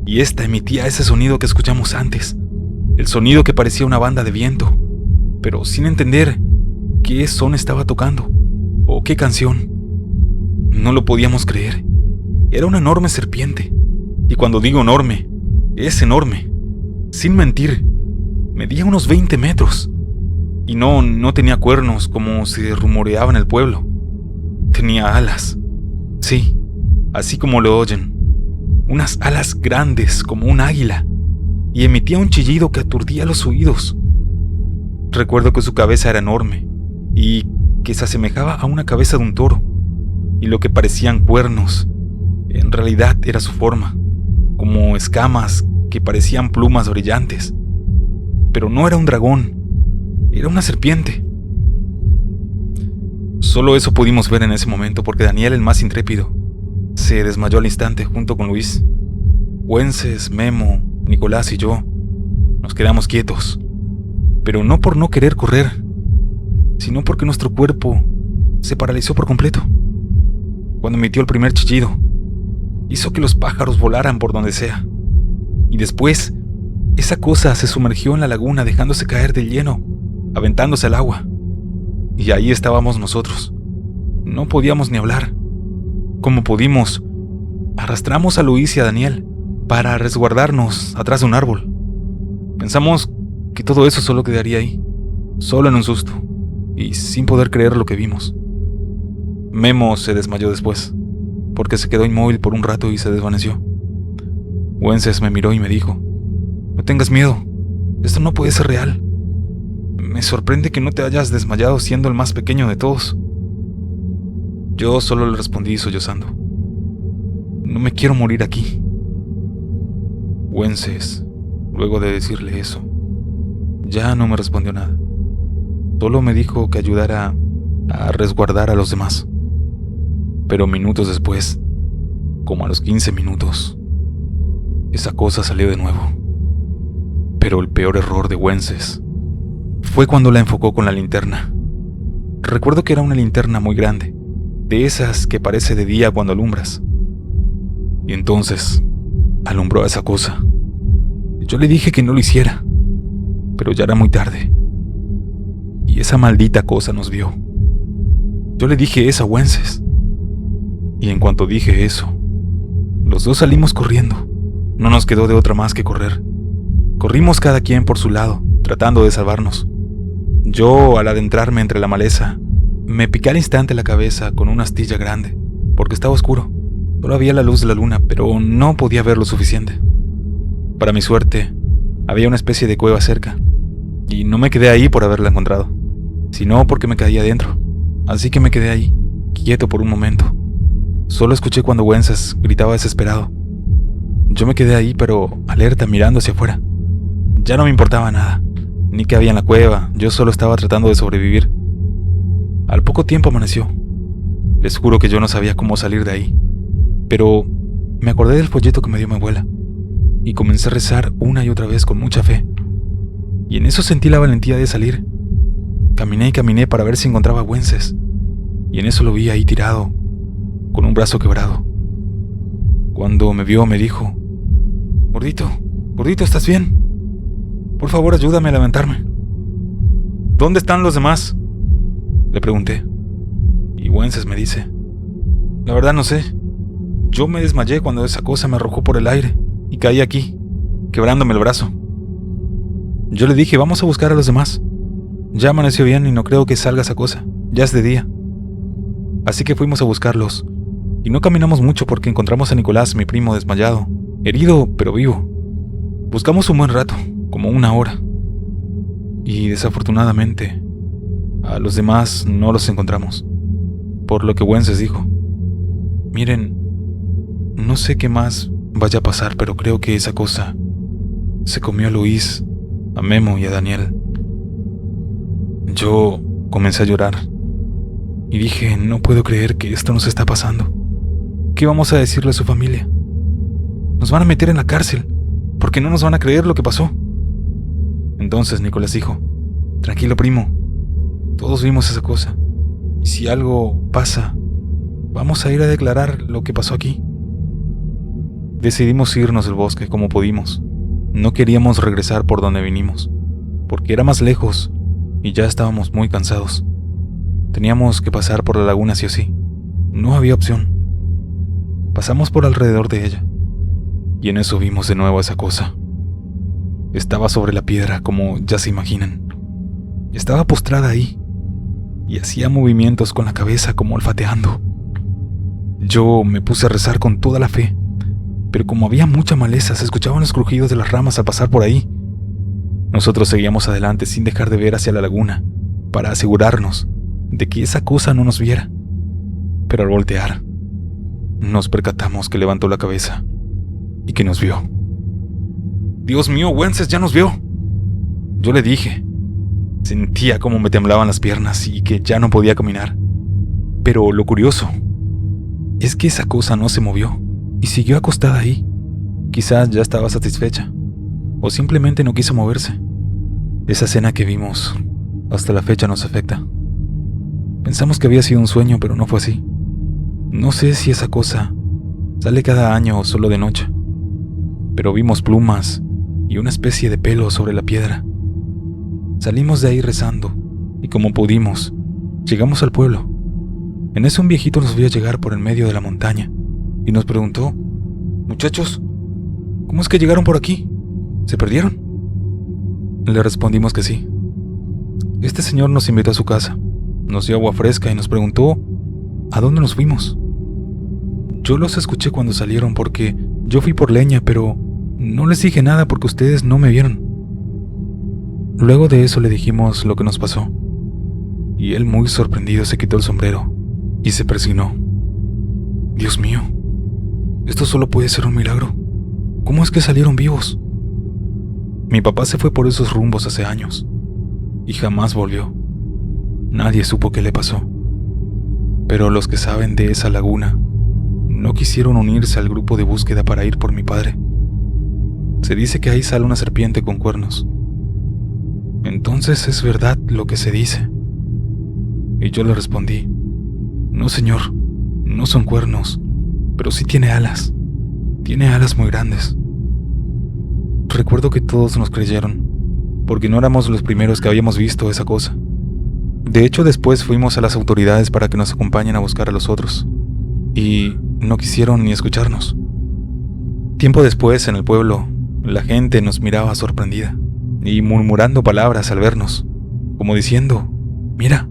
y esta emitía ese sonido que escuchamos antes, el sonido que parecía una banda de viento, pero sin entender qué son estaba tocando, o qué canción. No lo podíamos creer. Era una enorme serpiente, y cuando digo enorme, es enorme. Sin mentir, medía unos 20 metros, y no tenía cuernos como se rumoreaba en el pueblo. Tenía alas, sí, así como lo oyen, unas alas grandes como un águila, y emitía un chillido que aturdía los oídos. Recuerdo que su cabeza era enorme, y que se asemejaba a una cabeza de un toro, y lo que parecían cuernos, en realidad era su forma, como escamas que parecían plumas brillantes. Pero no era un dragón, era una serpiente. Solo eso pudimos ver en ese momento, porque Daniel, el más intrépido, se desmayó al instante junto con Luis. Wences, Memo, Nicolás y yo nos quedamos quietos, pero no por no querer correr, sino porque nuestro cuerpo se paralizó por completo. Cuando emitió el primer chillido, hizo que los pájaros volaran por donde sea, y después esa cosa se sumergió en la laguna, dejándose caer del lleno, aventándose al agua. Y ahí estábamos nosotros. No podíamos ni hablar. Como pudimos, arrastramos a Luis y a Daniel para resguardarnos atrás de un árbol. Pensamos que todo eso solo quedaría ahí, solo en un susto, y sin poder creer lo que vimos. Memo se desmayó después, porque se quedó inmóvil por un rato y se desvaneció. Wences me miró y me dijo: "No tengas miedo, esto no puede ser real. Me sorprende que no te hayas desmayado siendo el más pequeño de todos". Yo solo le respondí sollozando: "No me quiero morir aquí". Wences, luego de decirle eso, ya no me respondió nada. Solo me dijo que ayudara a resguardar a los demás. Pero minutos después, como a los 15 minutos, esa cosa salió de nuevo. Pero el peor error de Wences fue cuando la enfocó con la linterna. Recuerdo que era una linterna muy grande, de esas que parece de día cuando alumbras. Y entonces alumbró a esa cosa. Yo le dije que no lo hiciera, pero ya era muy tarde. Y esa maldita cosa nos vio. Yo le dije eso a Wences. Y en cuanto dije eso, los dos salimos corriendo. No nos quedó de otra más que correr. Corrimos cada quien por su lado, tratando de salvarnos. Yo, al adentrarme entre la maleza, me piqué al instante la cabeza con una astilla grande, porque estaba oscuro. Solo había la luz de la luna, pero no podía ver lo suficiente. Para mi suerte, había una especie de cueva cerca, y no me quedé ahí por haberla encontrado, sino porque me caía adentro. Así que me quedé ahí, quieto por un momento. Solo escuché cuando Wences gritaba desesperado. Yo me quedé ahí, pero alerta, mirando hacia afuera. Ya no me importaba nada, ni qué había en la cueva, yo solo estaba tratando de sobrevivir. Al poco tiempo amaneció. Les juro que yo no sabía cómo salir de ahí, pero me acordé del folleto que me dio mi abuela, y comencé a rezar una y otra vez con mucha fe. Y en eso sentí la valentía de salir. Caminé y caminé para ver si encontraba a Wences, y en eso lo vi ahí tirado, con un brazo quebrado. Cuando me vio me dijo: Gordito, ¿estás bien? Por favor, ayúdame a levantarme. ¿Dónde están los demás?, le pregunté. Y Wences me dice: la verdad no sé. Yo me desmayé cuando esa cosa me arrojó por el aire y caí aquí, quebrándome el brazo. Yo le dije: vamos a buscar a los demás. Ya amaneció bien y no creo que salga esa cosa. Ya es de día. Así que fuimos a buscarlos. Y no caminamos mucho porque encontramos a Nicolás, mi primo, desmayado, herido pero vivo. Buscamos un buen rato, como 1 hora. y desafortunadamente a los demás no los encontramos, por lo que Wences dijo. Miren, no sé qué más vaya a pasar, pero creo que esa cosa se comió a Luis, a Memo y a Daniel. Yo comencé a llorar y dije, no puedo creer que esto nos está pasando. ¿Qué vamos a decirle a su familia? Nos van a meter en la cárcel, porque no nos van a creer lo que pasó. Entonces Nicolás dijo, tranquilo primo, todos vimos esa cosa, y si algo pasa, vamos a ir a declarar lo que pasó aquí. Decidimos irnos del bosque como pudimos. No queríamos regresar por donde vinimos, porque era más lejos y ya estábamos muy cansados. Teníamos que pasar por la laguna sí o sí. No había opción. Pasamos por alrededor de ella, y en eso vimos de nuevo esa cosa. Estaba sobre la piedra, como ya se imaginan. Estaba postrada ahí, y hacía movimientos con la cabeza como olfateando. Yo me puse a rezar con toda la fe, pero como había mucha maleza, se escuchaban los crujidos de las ramas al pasar por ahí. Nosotros seguíamos adelante sin dejar de ver hacia la laguna, para asegurarnos de que esa cosa no nos viera. Pero al voltear, nos percatamos que levantó la cabeza y que nos vio. Dios mío, Wences ya nos vio. Yo le dije. Sentía como me temblaban las piernas y que ya no podía caminar. Pero lo curioso es que esa cosa no se movió y siguió acostada ahí. Quizás ya estaba satisfecha o simplemente no quiso moverse. Esa escena que vimos hasta la fecha nos afecta. Pensamos que había sido un sueño, pero no fue así. No sé si esa cosa sale cada año o solo de noche, pero vimos plumas y una especie de pelo sobre la piedra. Salimos de ahí rezando y como pudimos, llegamos al pueblo. En eso un viejito nos vio llegar por el medio de la montaña y nos preguntó, «Muchachos, ¿cómo es que llegaron por aquí? ¿Se perdieron?» Le respondimos que sí. Este señor nos invitó a su casa, nos dio agua fresca y nos preguntó ¿a dónde nos fuimos? Yo los escuché cuando salieron porque yo fui por leña, pero no les dije nada porque ustedes no me vieron. Luego de eso le dijimos lo que nos pasó, y él muy sorprendido se quitó el sombrero y se persignó. Dios mío, esto solo puede ser un milagro. ¿Cómo es que salieron vivos? Mi papá se fue por esos rumbos hace años y jamás volvió. Nadie supo qué le pasó. Pero los que saben de esa laguna no quisieron unirse al grupo de búsqueda para ir por mi padre. Se dice que ahí sale una serpiente con cuernos. Entonces es verdad lo que se dice. Y yo le respondí, no señor, no son cuernos, pero sí tiene alas. Tiene alas muy grandes. Recuerdo que todos nos creyeron, porque no éramos los primeros que habíamos visto esa cosa. De hecho, después fuimos a las autoridades para que nos acompañen a buscar a los otros, y no quisieron ni escucharnos. Tiempo después, en el pueblo, la gente nos miraba sorprendida, y murmurando palabras al vernos, como diciendo, «Mira,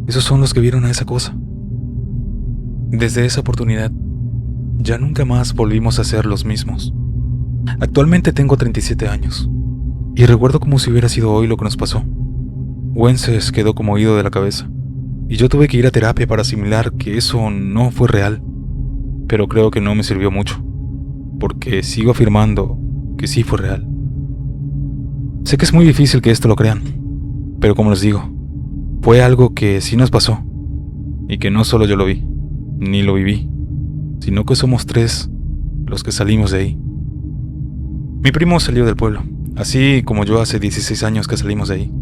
esos son los que vieron a esa cosa». Desde esa oportunidad, ya nunca más volvimos a ser los mismos. Actualmente tengo 37 años, y recuerdo como si hubiera sido hoy lo que nos pasó. Wences quedó como oído de la cabeza, y yo tuve que ir a terapia para asimilar que eso no fue real, pero creo que no me sirvió mucho, porque sigo afirmando que sí fue real. Sé que es muy difícil que esto lo crean, pero como les digo, fue algo que sí nos pasó, y que no solo yo lo vi, ni lo viví, sino que somos 3 los que salimos de ahí. Mi primo salió del pueblo, así como yo hace 16 años que salimos de ahí.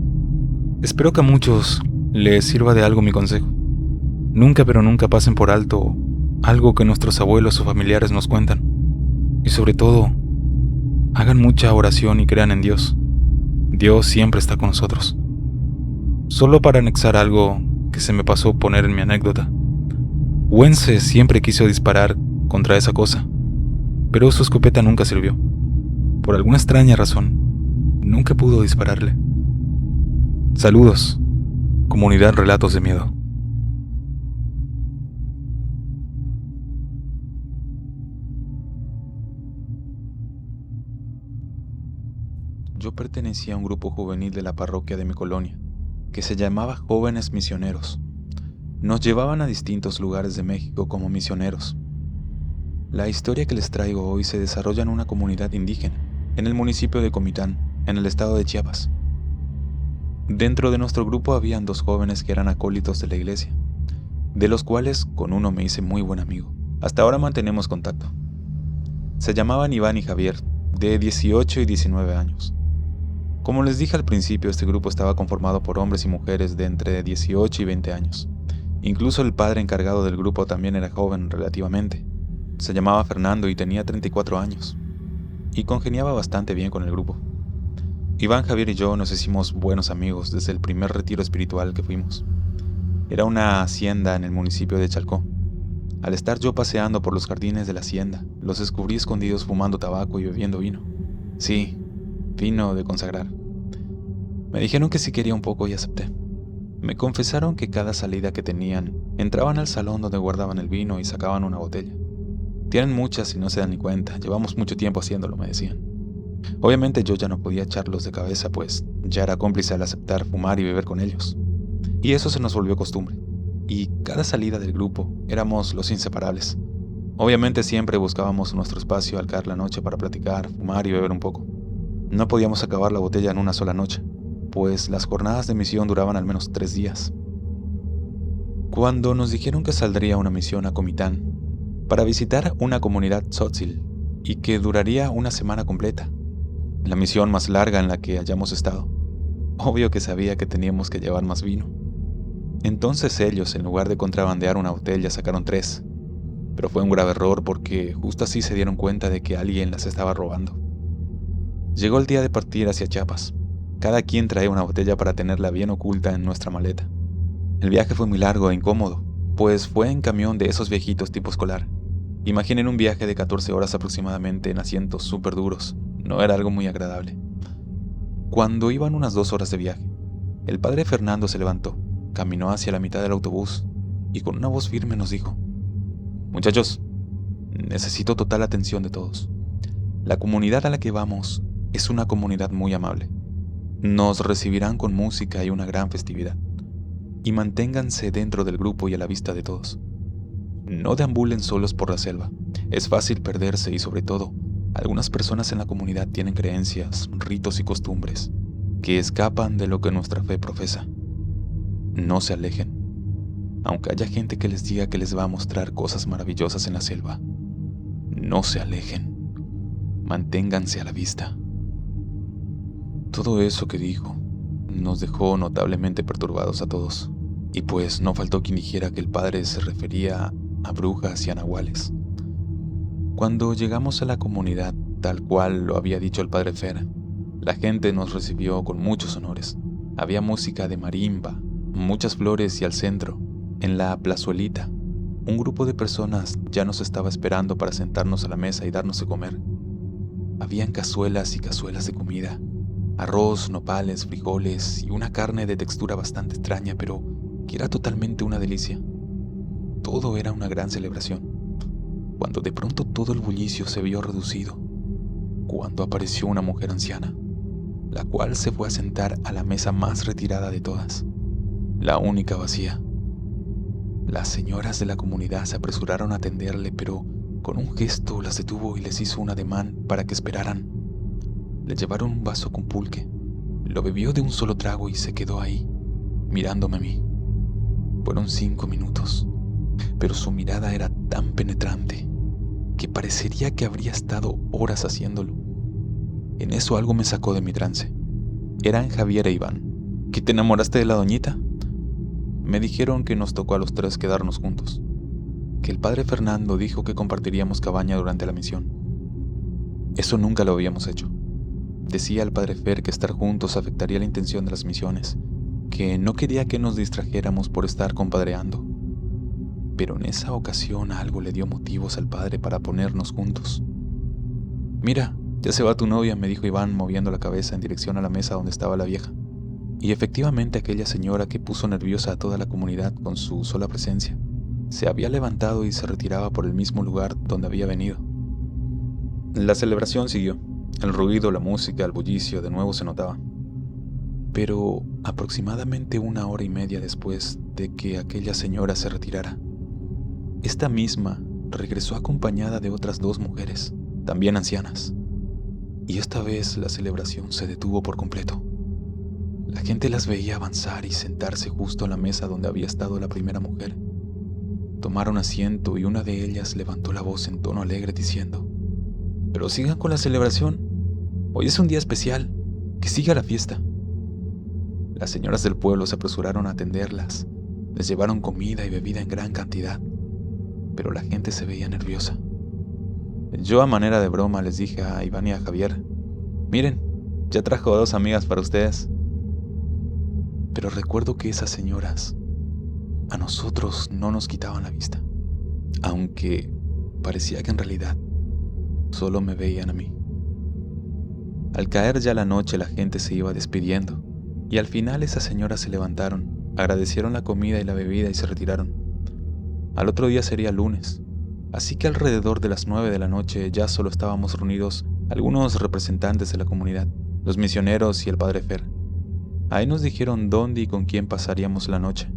Espero que a muchos les sirva de algo mi consejo. Nunca pero nunca pasen por alto algo que nuestros abuelos o familiares nos cuentan. Y sobre todo, hagan mucha oración y crean en Dios. Dios siempre está con nosotros. Solo para anexar algo que se me pasó poner en mi anécdota. Wences siempre quiso disparar contra esa cosa, pero su escopeta nunca sirvió. Por alguna extraña razón, nunca pudo dispararle. Saludos, comunidad Relatos de Miedo. yo pertenecía a un grupo juvenil de la parroquia de mi colonia, que se llamaba Jóvenes Misioneros. Nos llevaban a distintos lugares de México como misioneros. La historia que les traigo hoy se desarrolla en una comunidad indígena, en el municipio de Comitán, en el estado de Chiapas. Dentro de nuestro grupo habían 2 jóvenes que eran acólitos de la iglesia, de los cuales con uno me hice muy buen amigo. Hasta ahora mantenemos contacto. Se llamaban Iván y Javier, de 18 y 19 años. Como les dije al principio, este grupo estaba conformado por hombres y mujeres de entre 18 y 20 años. Incluso el padre encargado del grupo también era joven relativamente. Se llamaba Fernando y tenía 34 años. Y congeniaba bastante bien con el grupo. Iván, Javier y yo nos hicimos buenos amigos desde el primer retiro espiritual que fuimos. Era una hacienda en el municipio de Chalcó. Al estar yo paseando por los jardines de la hacienda, los descubrí escondidos fumando tabaco y bebiendo vino. Sí, vino de consagrar. Me dijeron que si quería un poco y acepté. Me confesaron que cada salida que tenían, entraban al salón donde guardaban el vino y sacaban una botella. Tienen muchas y no se dan ni cuenta, llevamos mucho tiempo haciéndolo, me decían. Obviamente yo ya no podía echarlos de cabeza, pues ya era cómplice al aceptar fumar y beber con ellos. Y eso se nos volvió costumbre. Y cada salida del grupo éramos los inseparables. Obviamente siempre buscábamos nuestro espacio al caer la noche para platicar, fumar y beber un poco. No podíamos acabar la botella en una sola noche, pues las jornadas de misión duraban al menos 3 días. Cuando nos dijeron que saldría una misión a Comitán para visitar una comunidad tzotzil y que duraría una semana completa, la misión más larga en la que hayamos estado, obvio que sabía que teníamos que llevar más vino. Entonces ellos, en lugar de contrabandear una botella, sacaron 3, pero fue un grave error porque justo así se dieron cuenta de que alguien las estaba robando. Llegó el día de partir hacia Chiapas. Cada quien traía una botella para tenerla bien oculta en nuestra maleta. El viaje fue muy largo e incómodo, pues fue en camión de esos viejitos tipo escolar. Imaginen un viaje de 14 horas aproximadamente en asientos súper duros. No era algo muy agradable. Cuando iban unas 2 horas de viaje, el padre Fernando se levantó, caminó hacia la mitad del autobús y con una voz firme nos dijo: «Muchachos, necesito total atención de todos. La comunidad a la que vamos es una comunidad muy amable. Nos recibirán con música y una gran festividad. Y manténganse dentro del grupo y a la vista de todos. No deambulen solos por la selva. Es fácil perderse y, sobre todo, algunas personas en la comunidad tienen creencias, ritos y costumbres que escapan de lo que nuestra fe profesa. No se alejen, aunque haya gente que les diga que les va a mostrar cosas maravillosas en la selva. No se alejen. Manténganse a la vista». Todo eso que dijo nos dejó notablemente perturbados a todos, y pues no faltó quien dijera que el padre se refería a brujas y a nahuales. Cuando llegamos a la comunidad, tal cual lo había dicho el padre Fer, la gente nos recibió con muchos honores. Había música de marimba, muchas flores y al centro, en la plazuelita, un grupo de personas ya nos estaba esperando para sentarnos a la mesa y darnos de comer. Habían cazuelas y cazuelas de comida, arroz, nopales, frijoles y una carne de textura bastante extraña, pero que era totalmente una delicia. Todo era una gran celebración, cuando de pronto todo el bullicio se vio reducido, cuando apareció una mujer anciana, la cual se fue a sentar a la mesa más retirada de todas, la única vacía. Las señoras de la comunidad se apresuraron a atenderle, pero con un gesto las detuvo y les hizo un ademán para que esperaran. Le llevaron un vaso con pulque, lo bebió de un solo trago y se quedó ahí, mirándome a mí. Fueron 5 minutos, pero su mirada era tan penetrante que parecería que habría estado horas haciéndolo. En eso algo me sacó de mi trance. Eran Javier e Iván. ¿Que te enamoraste de la doñita? Me dijeron que nos tocó a los 3 quedarnos juntos, que el padre Fernando dijo que compartiríamos cabaña durante la misión. Eso nunca lo habíamos hecho. Decía el padre Fer que estar juntos afectaría la intención de las misiones, que no quería que nos distrajéramos por estar compadreando. Pero en esa ocasión algo le dio motivos al padre para ponernos juntos. «Mira, ya se va tu novia», me dijo Iván moviendo la cabeza en dirección a la mesa donde estaba la vieja. Y efectivamente aquella señora que puso nerviosa a toda la comunidad con su sola presencia, se había levantado y se retiraba por el mismo lugar donde había venido. La celebración siguió. El ruido, la música, el bullicio de nuevo se notaba. Pero aproximadamente 1 hora y media después de que aquella señora se retirara, esta misma regresó acompañada de otras 2 mujeres, también ancianas. Y esta vez la celebración se detuvo por completo. La gente las veía avanzar y sentarse justo a la mesa donde había estado la primera mujer. Tomaron asiento y una de ellas levantó la voz en tono alegre diciendo: «Pero sigan con la celebración. Hoy es un día especial. Que siga la fiesta». Las señoras del pueblo se apresuraron a atenderlas. Les llevaron comida y bebida en gran cantidad, pero la gente se veía nerviosa. Yo, a manera de broma, les dije a Iván y a Javier: «Miren, ya trajo 2 amigas para ustedes». Pero recuerdo que esas señoras a nosotros no nos quitaban la vista, aunque parecía que en realidad solo me veían a mí. Al caer ya la noche, la gente se iba despidiendo, y al final esas señoras se levantaron, agradecieron la comida y la bebida y se retiraron. Al otro día sería lunes, así que alrededor de las 9 de la noche ya solo estábamos reunidos algunos representantes de la comunidad, los misioneros y el padre Fer. Ahí nos dijeron dónde y con quién pasaríamos la noche.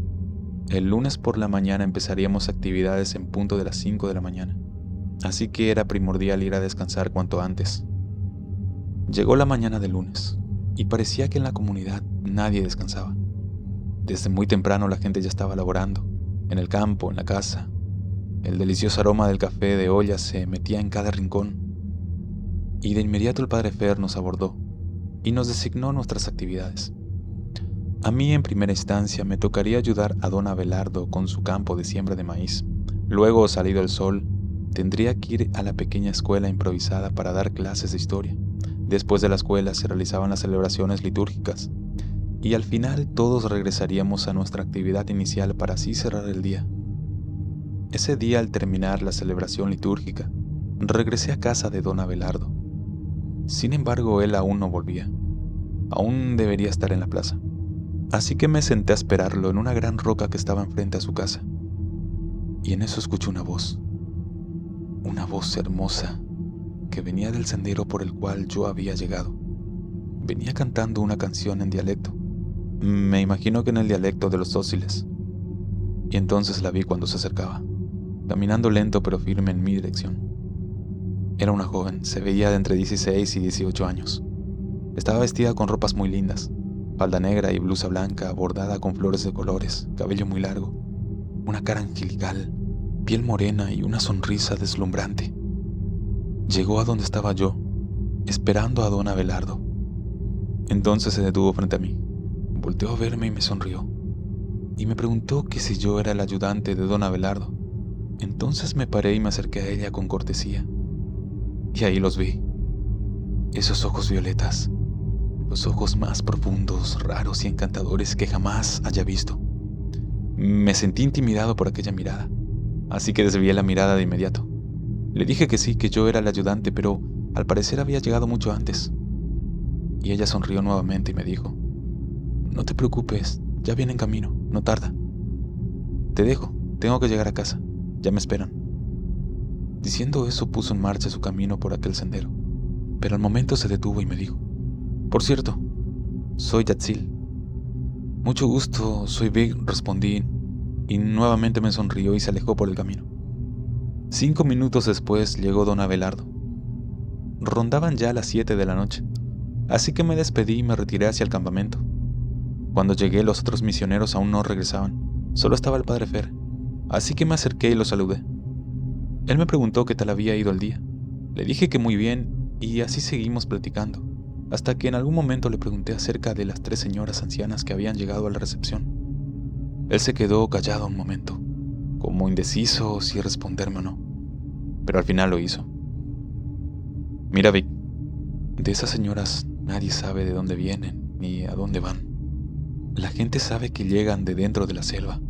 El lunes por la mañana empezaríamos actividades en punto de las 5 de la mañana, así que era primordial ir a descansar cuanto antes. Llegó la mañana del lunes, y parecía que en la comunidad nadie descansaba. Desde muy temprano la gente ya estaba laborando, en el campo, en la casa. El delicioso aroma del café de olla se metía en cada rincón. Y de inmediato el padre Fer nos abordó y nos designó nuestras actividades. A mí, en primera instancia, me tocaría ayudar a don Abelardo con su campo de siembra de maíz. Luego, salido el sol, tendría que ir a la pequeña escuela improvisada para dar clases de historia. Después de la escuela se realizaban las celebraciones litúrgicas. Y al final todos regresaríamos a nuestra actividad inicial para así cerrar el día. Ese día, al terminar la celebración litúrgica, regresé a casa de don Abelardo. Sin embargo, él aún no volvía. Aún debería estar en la plaza. Así que me senté a esperarlo en una gran roca que estaba enfrente a su casa. Y en eso escuché una voz hermosa que venía del sendero por el cual yo había llegado. Venía cantando una canción en dialecto. Me imagino que en el dialecto de los dóciles. Y entonces la vi cuando se acercaba, caminando lento pero firme en mi dirección. Era una joven, se veía de entre 16 y 18 años. Estaba vestida con ropas muy lindas, falda negra y blusa blanca bordada con flores de colores, cabello muy largo, una cara angelical, piel morena y una sonrisa deslumbrante. Llegó a donde estaba yo, esperando a don Abelardo. Entonces se detuvo frente a mí, volteó a verme y me sonrió, y me preguntó que si yo era el ayudante de don Abelardo. Entonces me paré y me acerqué a ella con cortesía, y ahí los vi, esos ojos violetas, los ojos más profundos, raros y encantadores que jamás haya visto. Me sentí intimidado por aquella mirada, así que desvié la mirada de inmediato. Le dije que sí, que yo era el ayudante, pero al parecer había llegado mucho antes. Y ella sonrió nuevamente y me dijo: «No te preocupes, ya viene en camino, no tarda. Te dejo, tengo que llegar a casa, ya me esperan». Diciendo eso puso en marcha su camino por aquel sendero, pero al momento se detuvo y me dijo: «Por cierto, soy Yatzil». «Mucho gusto, soy Vic», respondí, y nuevamente me sonrió y se alejó por el camino. 5 minutos después llegó don Abelardo. Rondaban ya las 7 de la noche, así que me despedí y me retiré hacia el campamento. Cuando llegué, los otros misioneros aún no regresaban, solo estaba el padre Fer, así que me acerqué y lo saludé. Él me preguntó qué tal había ido el día. Le dije que muy bien, y así seguimos platicando, hasta que en algún momento le pregunté acerca de las 3 señoras ancianas que habían llegado a la recepción. Él se quedó callado un momento, como indeciso si responderme o no, pero al final lo hizo. «Mira, Vic, de esas señoras nadie sabe de dónde vienen ni a dónde van. La gente sabe que llegan de dentro de la selva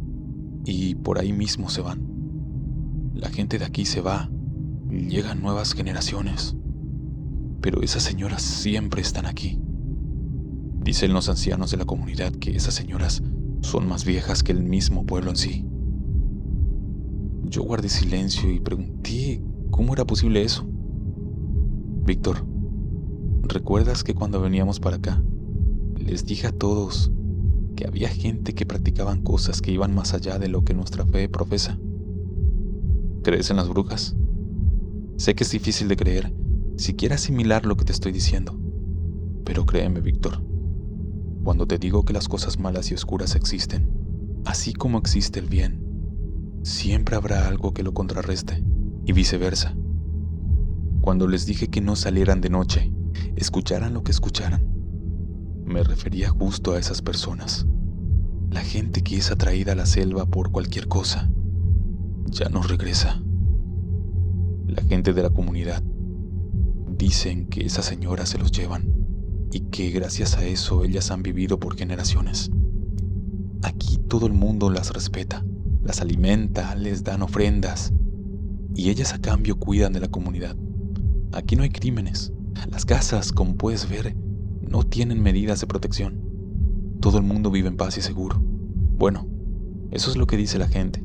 y por ahí mismo se van. La gente de aquí se va, llegan nuevas generaciones, pero esas señoras siempre están aquí. Dicen los ancianos de la comunidad que esas señoras son más viejas que el mismo pueblo en sí». Yo guardé silencio y pregunté cómo era posible eso. «Víctor, ¿Recuerdas que cuando veníamos para acá, les dije a todos que había gente que practicaban cosas que iban más allá de lo que nuestra fe profesa? ¿Crees en las brujas? Sé que es difícil de creer, siquiera asimilar lo que te estoy diciendo. Pero créeme, Víctor, cuando te digo que las cosas malas y oscuras existen, así como existe el bien, siempre habrá algo que lo contrarreste, y viceversa. Cuando les dije que no salieran de noche, escucharan lo que escucharan, me refería justo a esas personas. La gente que es atraída a la selva por cualquier cosa, ya no regresa. La gente de la comunidad dicen que esas señoras se los llevan y que gracias a eso ellas han vivido por generaciones. Aquí todo el mundo las respeta, las alimenta, les dan ofrendas y ellas a cambio cuidan de la comunidad. Aquí no hay crímenes. Las casas, como puedes ver, no tienen medidas de protección. Todo el mundo vive en paz y seguro. Bueno, eso es lo que dice la gente.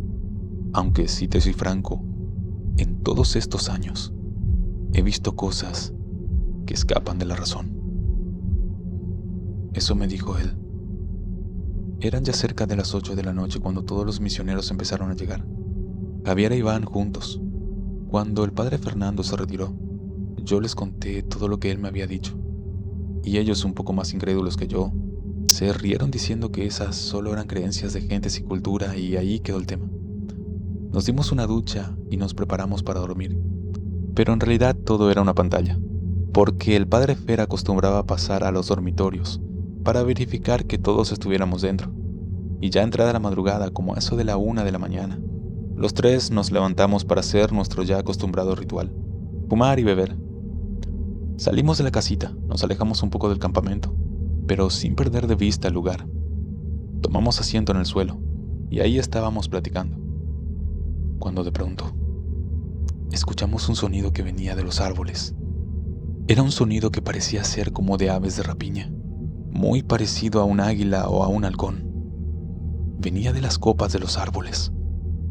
Aunque, si te soy franco, en todos estos años he visto cosas que escapan de la razón. Eso me dijo él. Eran ya cerca de las 8 de la noche cuando todos los misioneros empezaron a llegar. Javier e Iván juntos. Cuando el padre Fernando se retiró, yo les conté todo lo que él me había dicho. Y ellos, un poco más incrédulos que yo, se rieron diciendo que esas solo eran creencias de gente sin cultura, y ahí quedó el tema. Nos dimos una ducha y nos preparamos para dormir. Pero en realidad todo era una pantalla, porque el padre Fer acostumbraba pasar a los dormitorios para verificar que todos estuviéramos dentro. Y ya entrada la madrugada, como a eso de la 1 de la mañana, los tres nos levantamos para hacer nuestro ya acostumbrado ritual: fumar y beber. Salimos de la casita, nos alejamos un poco del campamento, pero sin perder de vista el lugar. Tomamos asiento en el suelo, y ahí estábamos platicando, cuando de pronto escuchamos un sonido que venía de los árboles. Era un sonido que parecía ser como de aves de rapiña, muy parecido a un águila o a un halcón. Venía de las copas de los árboles,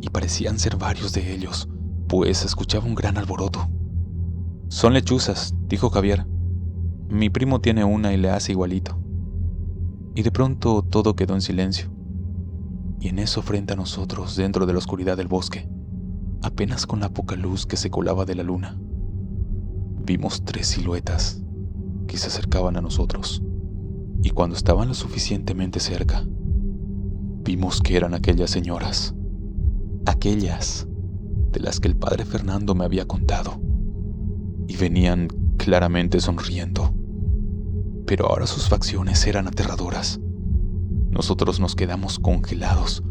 y parecían ser varios de ellos, pues se escuchaba un gran alboroto. «Son lechuzas», dijo Javier. «Mi primo tiene una y le hace igualito». Y de pronto todo quedó en silencio. Y en eso, frente a nosotros, dentro de la oscuridad del bosque, apenas con la poca luz que se colaba de la luna, vimos 3 siluetas que se acercaban a nosotros. Y cuando estaban lo suficientemente cerca, vimos que eran aquellas señoras, aquellas de las que el padre Fernando me había contado, y venían claramente sonriendo, pero ahora sus facciones eran aterradoras. Nosotros nos quedamos congelados,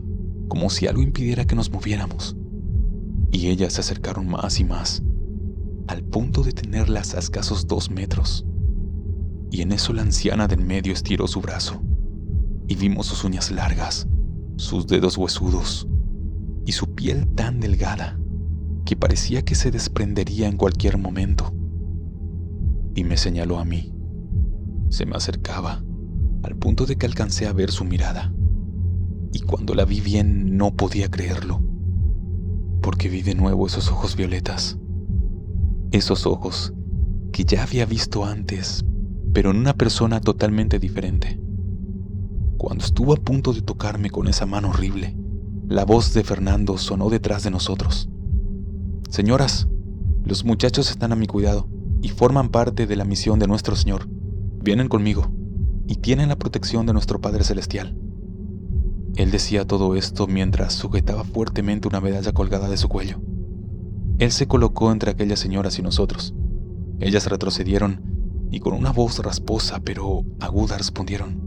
como si algo impidiera que nos moviéramos, y ellas se acercaron más y más, al punto de tenerlas a escasos 2 metros. Y en eso la anciana del medio estiró su brazo, y vimos sus uñas largas, sus dedos huesudos, y su piel tan delgada que parecía que se desprendería en cualquier momento. Y me señaló a mí. Se me acercaba, al punto de que alcancé a ver su mirada. Y cuando la vi bien no podía creerlo, porque vi de nuevo esos ojos violetas. Esos ojos que ya había visto antes, pero en una persona totalmente diferente. Cuando estuvo a punto de tocarme con esa mano horrible, la voz de Fernando sonó detrás de nosotros. «Señoras, los muchachos están a mi cuidado y forman parte de la misión de nuestro Señor. Vienen conmigo y tienen la protección de nuestro Padre Celestial». Él decía todo esto mientras sujetaba fuertemente una medalla colgada de su cuello. Él se colocó entre aquellas señoras y nosotros. Ellas retrocedieron y con una voz rasposa pero aguda respondieron: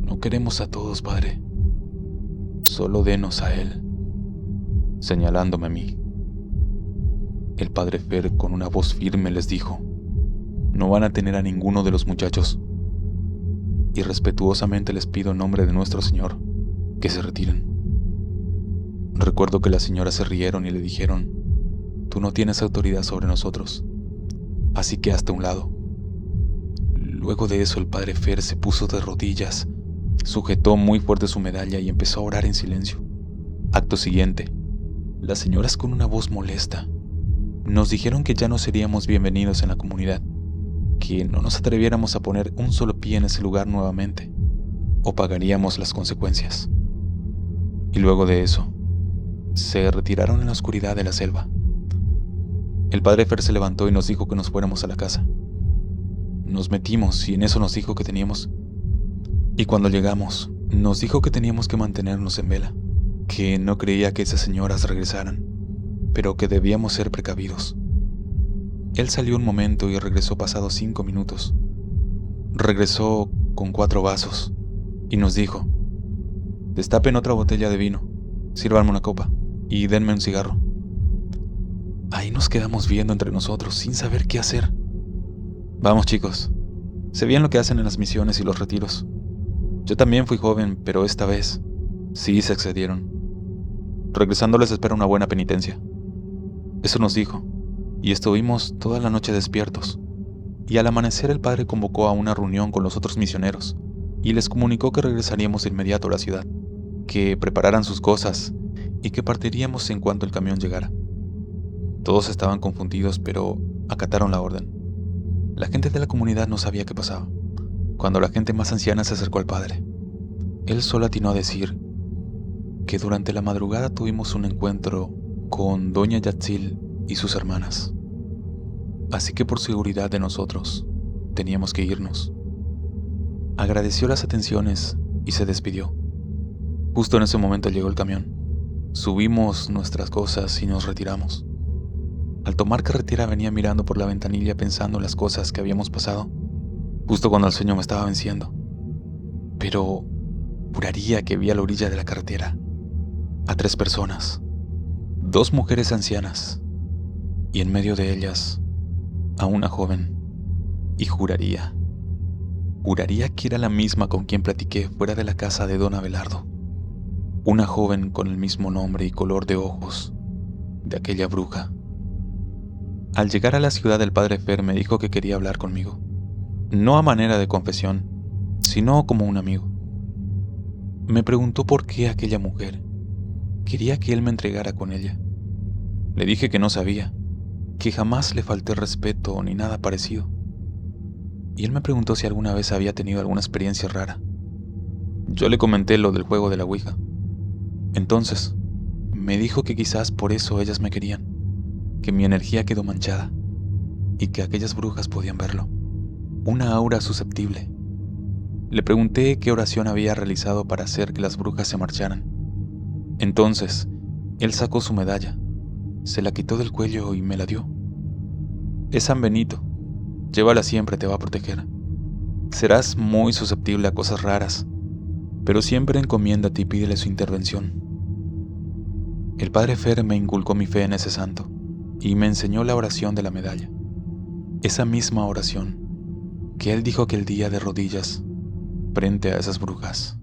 «No queremos a todos, Padre. Solo denos a Él», señalándome a mí. El padre Fer, con una voz firme, les dijo: «No van a tener a ninguno de los muchachos, y respetuosamente les pido en nombre de nuestro Señor que se retiren». Recuerdo que las señoras se rieron y le dijeron: «Tú no tienes autoridad sobre nosotros, así que hazte a un lado». Luego de eso el padre Fer se puso de rodillas, sujetó muy fuerte su medalla y empezó a orar en silencio. Acto siguiente, las señoras, con una voz molesta, nos dijeron que ya no seríamos bienvenidos en la comunidad, que no nos atreviéramos a poner un solo pie en ese lugar nuevamente, o pagaríamos las consecuencias. Y luego de eso, se retiraron en la oscuridad de la selva. El padre Fer se levantó y nos dijo que nos fuéramos a la casa. Nos metimos y en eso nos dijo que teníamos... Y cuando llegamos, nos dijo que teníamos que mantenernos en vela, que no creía que esas señoras regresaran, pero que debíamos ser precavidos. Él salió un momento y regresó pasados 5 minutos. Regresó con 4 vasos y nos dijo: destapen otra botella de vino, sírvanme una copa y denme un cigarro. Ahí nos quedamos viendo entre nosotros sin saber qué hacer. Vamos, chicos, sé bien lo que hacen en las misiones y los retiros. Yo también fui joven, pero esta vez sí se excedieron. Regresando les espera una buena penitencia. Eso nos dijo, y estuvimos toda la noche despiertos. Y al amanecer el padre convocó a una reunión con los otros misioneros y les comunicó que regresaríamos de inmediato a la ciudad, que prepararan sus cosas y que partiríamos en cuanto el camión llegara. Todos estaban confundidos, pero acataron la orden. La gente de la comunidad no sabía qué pasaba. Cuando la gente más anciana se acercó al padre, él solo atinó a decir que durante la madrugada tuvimos un encuentro con doña Yatzil y sus hermanas. Así que por seguridad de nosotros, teníamos que irnos. Agradeció las atenciones y se despidió. Justo en ese momento llegó el camión. Subimos nuestras cosas y nos retiramos. Al tomar carretera venía mirando por la ventanilla pensando en las cosas que habíamos pasado, justo cuando el sueño me estaba venciendo. Pero juraría que vi a la orilla de la carretera a 3 personas, 2 mujeres ancianas, y en medio de ellas a una joven, y juraría que era la misma con quien platiqué fuera de la casa de don Abelardo, una joven con el mismo nombre y color de ojos de aquella bruja. Al llegar a la ciudad, el padre Fer me dijo que quería hablar conmigo, no a manera de confesión, sino como un amigo. Me preguntó por qué aquella mujer quería que él me entregara con ella. Le dije que no sabía, que jamás le falté respeto ni nada parecido. Y él me preguntó si alguna vez había tenido alguna experiencia rara. Yo le comenté lo del juego de la Ouija. Entonces, me dijo que quizás por eso ellas me querían, que mi energía quedó manchada y que aquellas brujas podían verlo. Una aura susceptible. Le pregunté qué oración había realizado para hacer que las brujas se marcharan. Entonces, él sacó su medalla, se la quitó del cuello y me la dio. Es San Benito, llévala siempre, te va a proteger. Serás muy susceptible a cosas raras, pero siempre encomiéndate y pídele su intervención. El padre Fer me inculcó mi fe en ese santo y me enseñó la oración de la medalla. Esa misma oración que él dijo aquel día de rodillas frente a esas brujas.